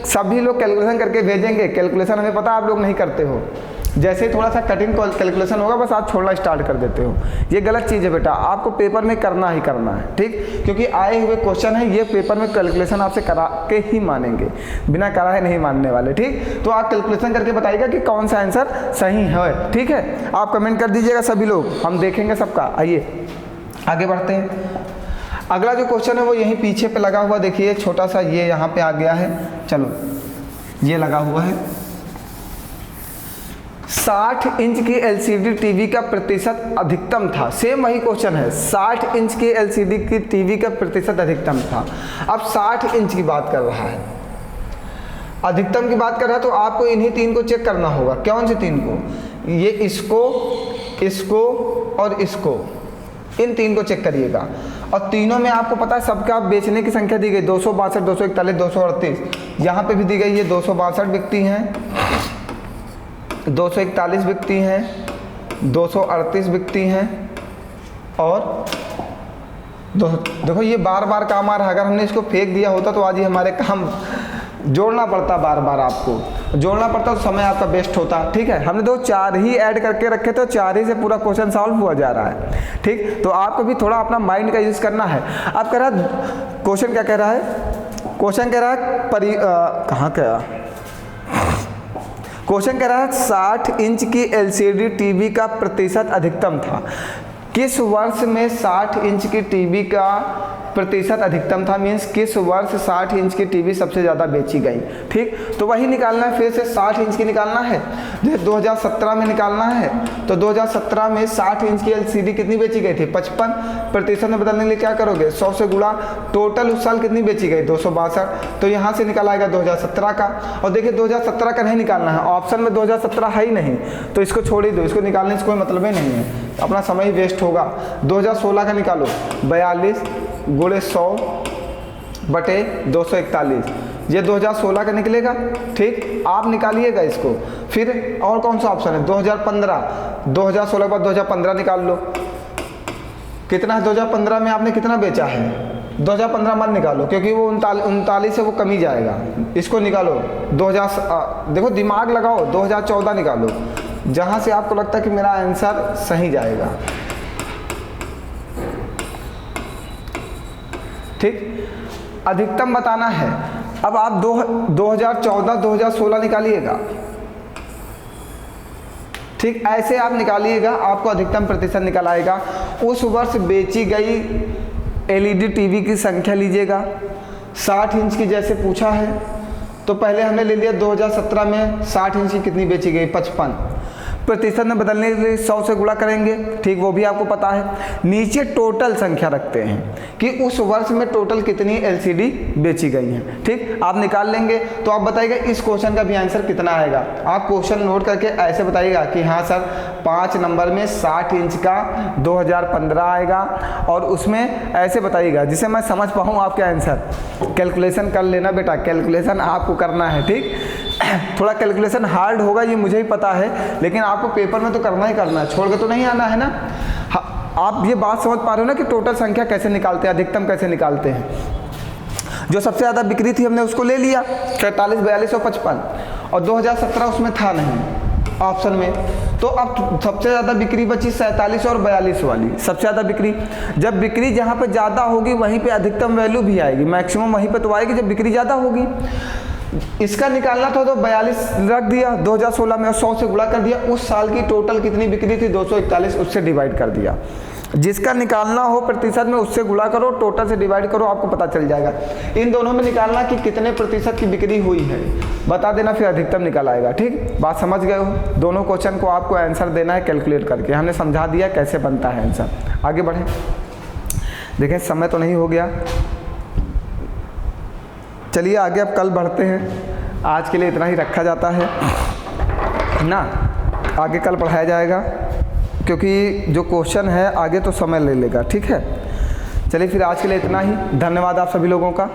सभी लोग कैलकुलेशन करके भेजेंगे। कैलकुलेशन हमें पता आप लोग नहीं करते हो, जैसे ही थोड़ा सा कठिन कैलकुलेशन होगा बस आप छोड़ना स्टार्ट कर देते हो। ये गलत चीज़ है बेटा, आपको पेपर में करना ही करना है, ठीक। क्योंकि आए हुए क्वेश्चन है, ये पेपर में कैलकुलेशन आपसे करा के ही मानेंगे, बिना कराए नहीं मानने वाले, ठीक। तो आप कैलकुलेशन करके बताइएगा कि कौन सा आंसर सही है, ठीक है। आप कमेंट कर दीजिएगा सभी लोग, हम देखेंगे सबका। आइए आगे बढ़ते हैं। अगला जो क्वेश्चन है वो यहीं पीछे पे लगा हुआ, देखिए छोटा सा ये यहाँ पे आ गया है। चलो ये लगा हुआ है, 60 इंच की एलसीडी टीवी का प्रतिशत अधिकतम था। सेम वही क्वेश्चन है, 60 इंच की एलसीडी की टीवी का प्रतिशत अधिकतम था। अब 60 इंच की बात कर रहा है, अधिकतम की बात कर रहा है, तो आपको इन्हीं तीन को चेक करना होगा। कौन से तीन को? ये इसको, इसको और इसको, इन तीन को चेक करिएगा। और तीनों में आपको पता है सबका बेचने की संख्या दी गई 262, 241, 238। यहाँ पे भी दी गई है 262 बिकती हैं, 241 बिकती हैं, 238 बिकती हैं और देखो ये बार बार काम आ रहा है। अगर हमने इसको फेंक दिया होता तो आज ही हमारे काम जोड़ना पड़ता, बार बार आपको जोड़ना पड़ता तो समय आपका वेस्ट होता। ठीक है, हमने तो 4 ही ऐड करके रखे तो 4 ही से पूरा क्वेश्चन सॉल्व हुआ जा रहा है। ठीक, तो आपको भी थोड़ा अपना माइंड का यूज़ करना है। आप कह रहा है क्वेश्चन क्या कह रहा है? क्वेश्चन कह रहा है कहाँ क्या क्वेश्चन कह रहा है 60 इंच की एलसीडी टीवी का प्रतिशत अधिकतम था। किस वर्ष में 60 इंच की टीवी का प्रतिशत अधिकतम था? मीन्स किस वर्ष 60 इंच की टीवी सबसे ज़्यादा बेची गई। ठीक, तो वही निकालना है, फिर से 60 इंच की निकालना है। जैसे 2017 में निकालना है तो 2017 में 60 इंच की एलसीडी कितनी बेची गई थी? 55। प्रतिशत में बदलने के लिए क्या करोगे? 100 से गुणा। टोटल उस साल कितनी बेची गई? 262। तो यहाँ से निकाला आएगा 2017 का। और देखिए 2017 का नहीं निकालना है, ऑप्शन में 2017 है ही नहीं, तो इसको छोड़ ही दो, इसको निकालने से कोई मतलब ही नहीं है, अपना समय ही वेस्ट होगा। 2016 का निकालो, 42 गुणे 100 बटे 241, ये 2016 का निकलेगा। ठीक, आप निकालिएगा इसको। फिर और कौन सा ऑप्शन है? 2015, 2016 के बाद 2015 निकाल लो, कितना है? 2015 में आपने कितना बेचा है? 2015 मत निकालो क्योंकि वो 39 से वो कम ही जाएगा, इसको निकालो। 2000 देखो दिमाग लगाओ, 2014 निकालो, जहाँ से आपको लगता है कि मेरा आंसर सही जाएगा। ठीक, अधिकतम बताना है। अब आप 2014, 2016 निकालिएगा। ठीक, ऐसे आप निकालिएगा, आपको अधिकतम प्रतिशत निकल आएगा। उस वर्ष बेची गई एलईडी टीवी की संख्या लीजिएगा। 60 इंच की जैसे पूछा है तो पहले हमने ले लिया 2017 में 60 इंच की कितनी बेची गई? 55। प्रतिशत में बदलने के लिए 100 से गुणा करेंगे। ठीक, वो भी आपको पता है। नीचे टोटल संख्या रखते हैं कि उस वर्ष में टोटल कितनी एलसीडी बेची गई हैं। ठीक, आप निकाल लेंगे तो आप बताइएगा इस क्वेश्चन का भी आंसर कितना आएगा। आप क्वेश्चन नोट करके ऐसे बताइएगा कि हाँ सर 5 नंबर में 60 इंच का 2015 आएगा, और उसमें ऐसे बताइएगा जिसे मैं समझ पाऊँ आपके आंसर। कैलकुलेशन कर लेना बेटा, कैलकुलेशन आपको करना है। ठीक, थोड़ा कैलकुलेशन हार्ड होगा ये मुझे ही पता है, लेकिन आपको पेपर में तो करना ही करना है, छोड़ के तो नहीं आना है ना। आप ये बात समझ पा रहे हो ना कि टोटल संख्या कैसे निकालते हैं, अधिकतम कैसे निकालते हैं। जो सबसे ज़्यादा बिक्री थी हमने उसको ले लिया 43, 42 और 55, और 2017 उसमें था नहीं ऑप्शन में, तो अब सबसे ज़्यादा बिक्री बची 47 और 42 वाली। सबसे ज़्यादा बिक्री, जब बिक्री जहाँ पे ज़्यादा होगी वहीं पे अधिकतम वैल्यू भी आएगी, मैक्सिमम वहीं पे तो आएगी जब बिक्री ज़्यादा होगी। इसका निकालना था तो 42 रख दिया 2016 में और 100 से गुणा कर दिया। उस साल की टोटल कितनी बिक्री थी? 241, उससे डिवाइड कर दिया। जिसका निकालना हो प्रतिशत में उससे गुणा करो, टोटल से डिवाइड करो, आपको पता चल जाएगा। इन दोनों में निकालना कि कितने प्रतिशत की बिक्री हुई है, बता देना, फिर अधिकतम निकल आएगा। ठीक, बात समझ गए हो? दोनों क्वेश्चन को आपको आंसर देना है कैलकुलेट करके। हमने समझा दिया कैसे बनता है आंसर। आगे बढ़ें, देखें समय तो नहीं हो गया। चलिए आगे अब कल बढ़ते हैं, आज के लिए इतना ही रखा जाता है ना, आगे कल पढ़ाया जाएगा क्योंकि जो क्वेश्चन है आगे तो समय ले लेगा। ठीक है, चलिए फिर आज के लिए इतना ही। धन्यवाद आप सभी लोगों का।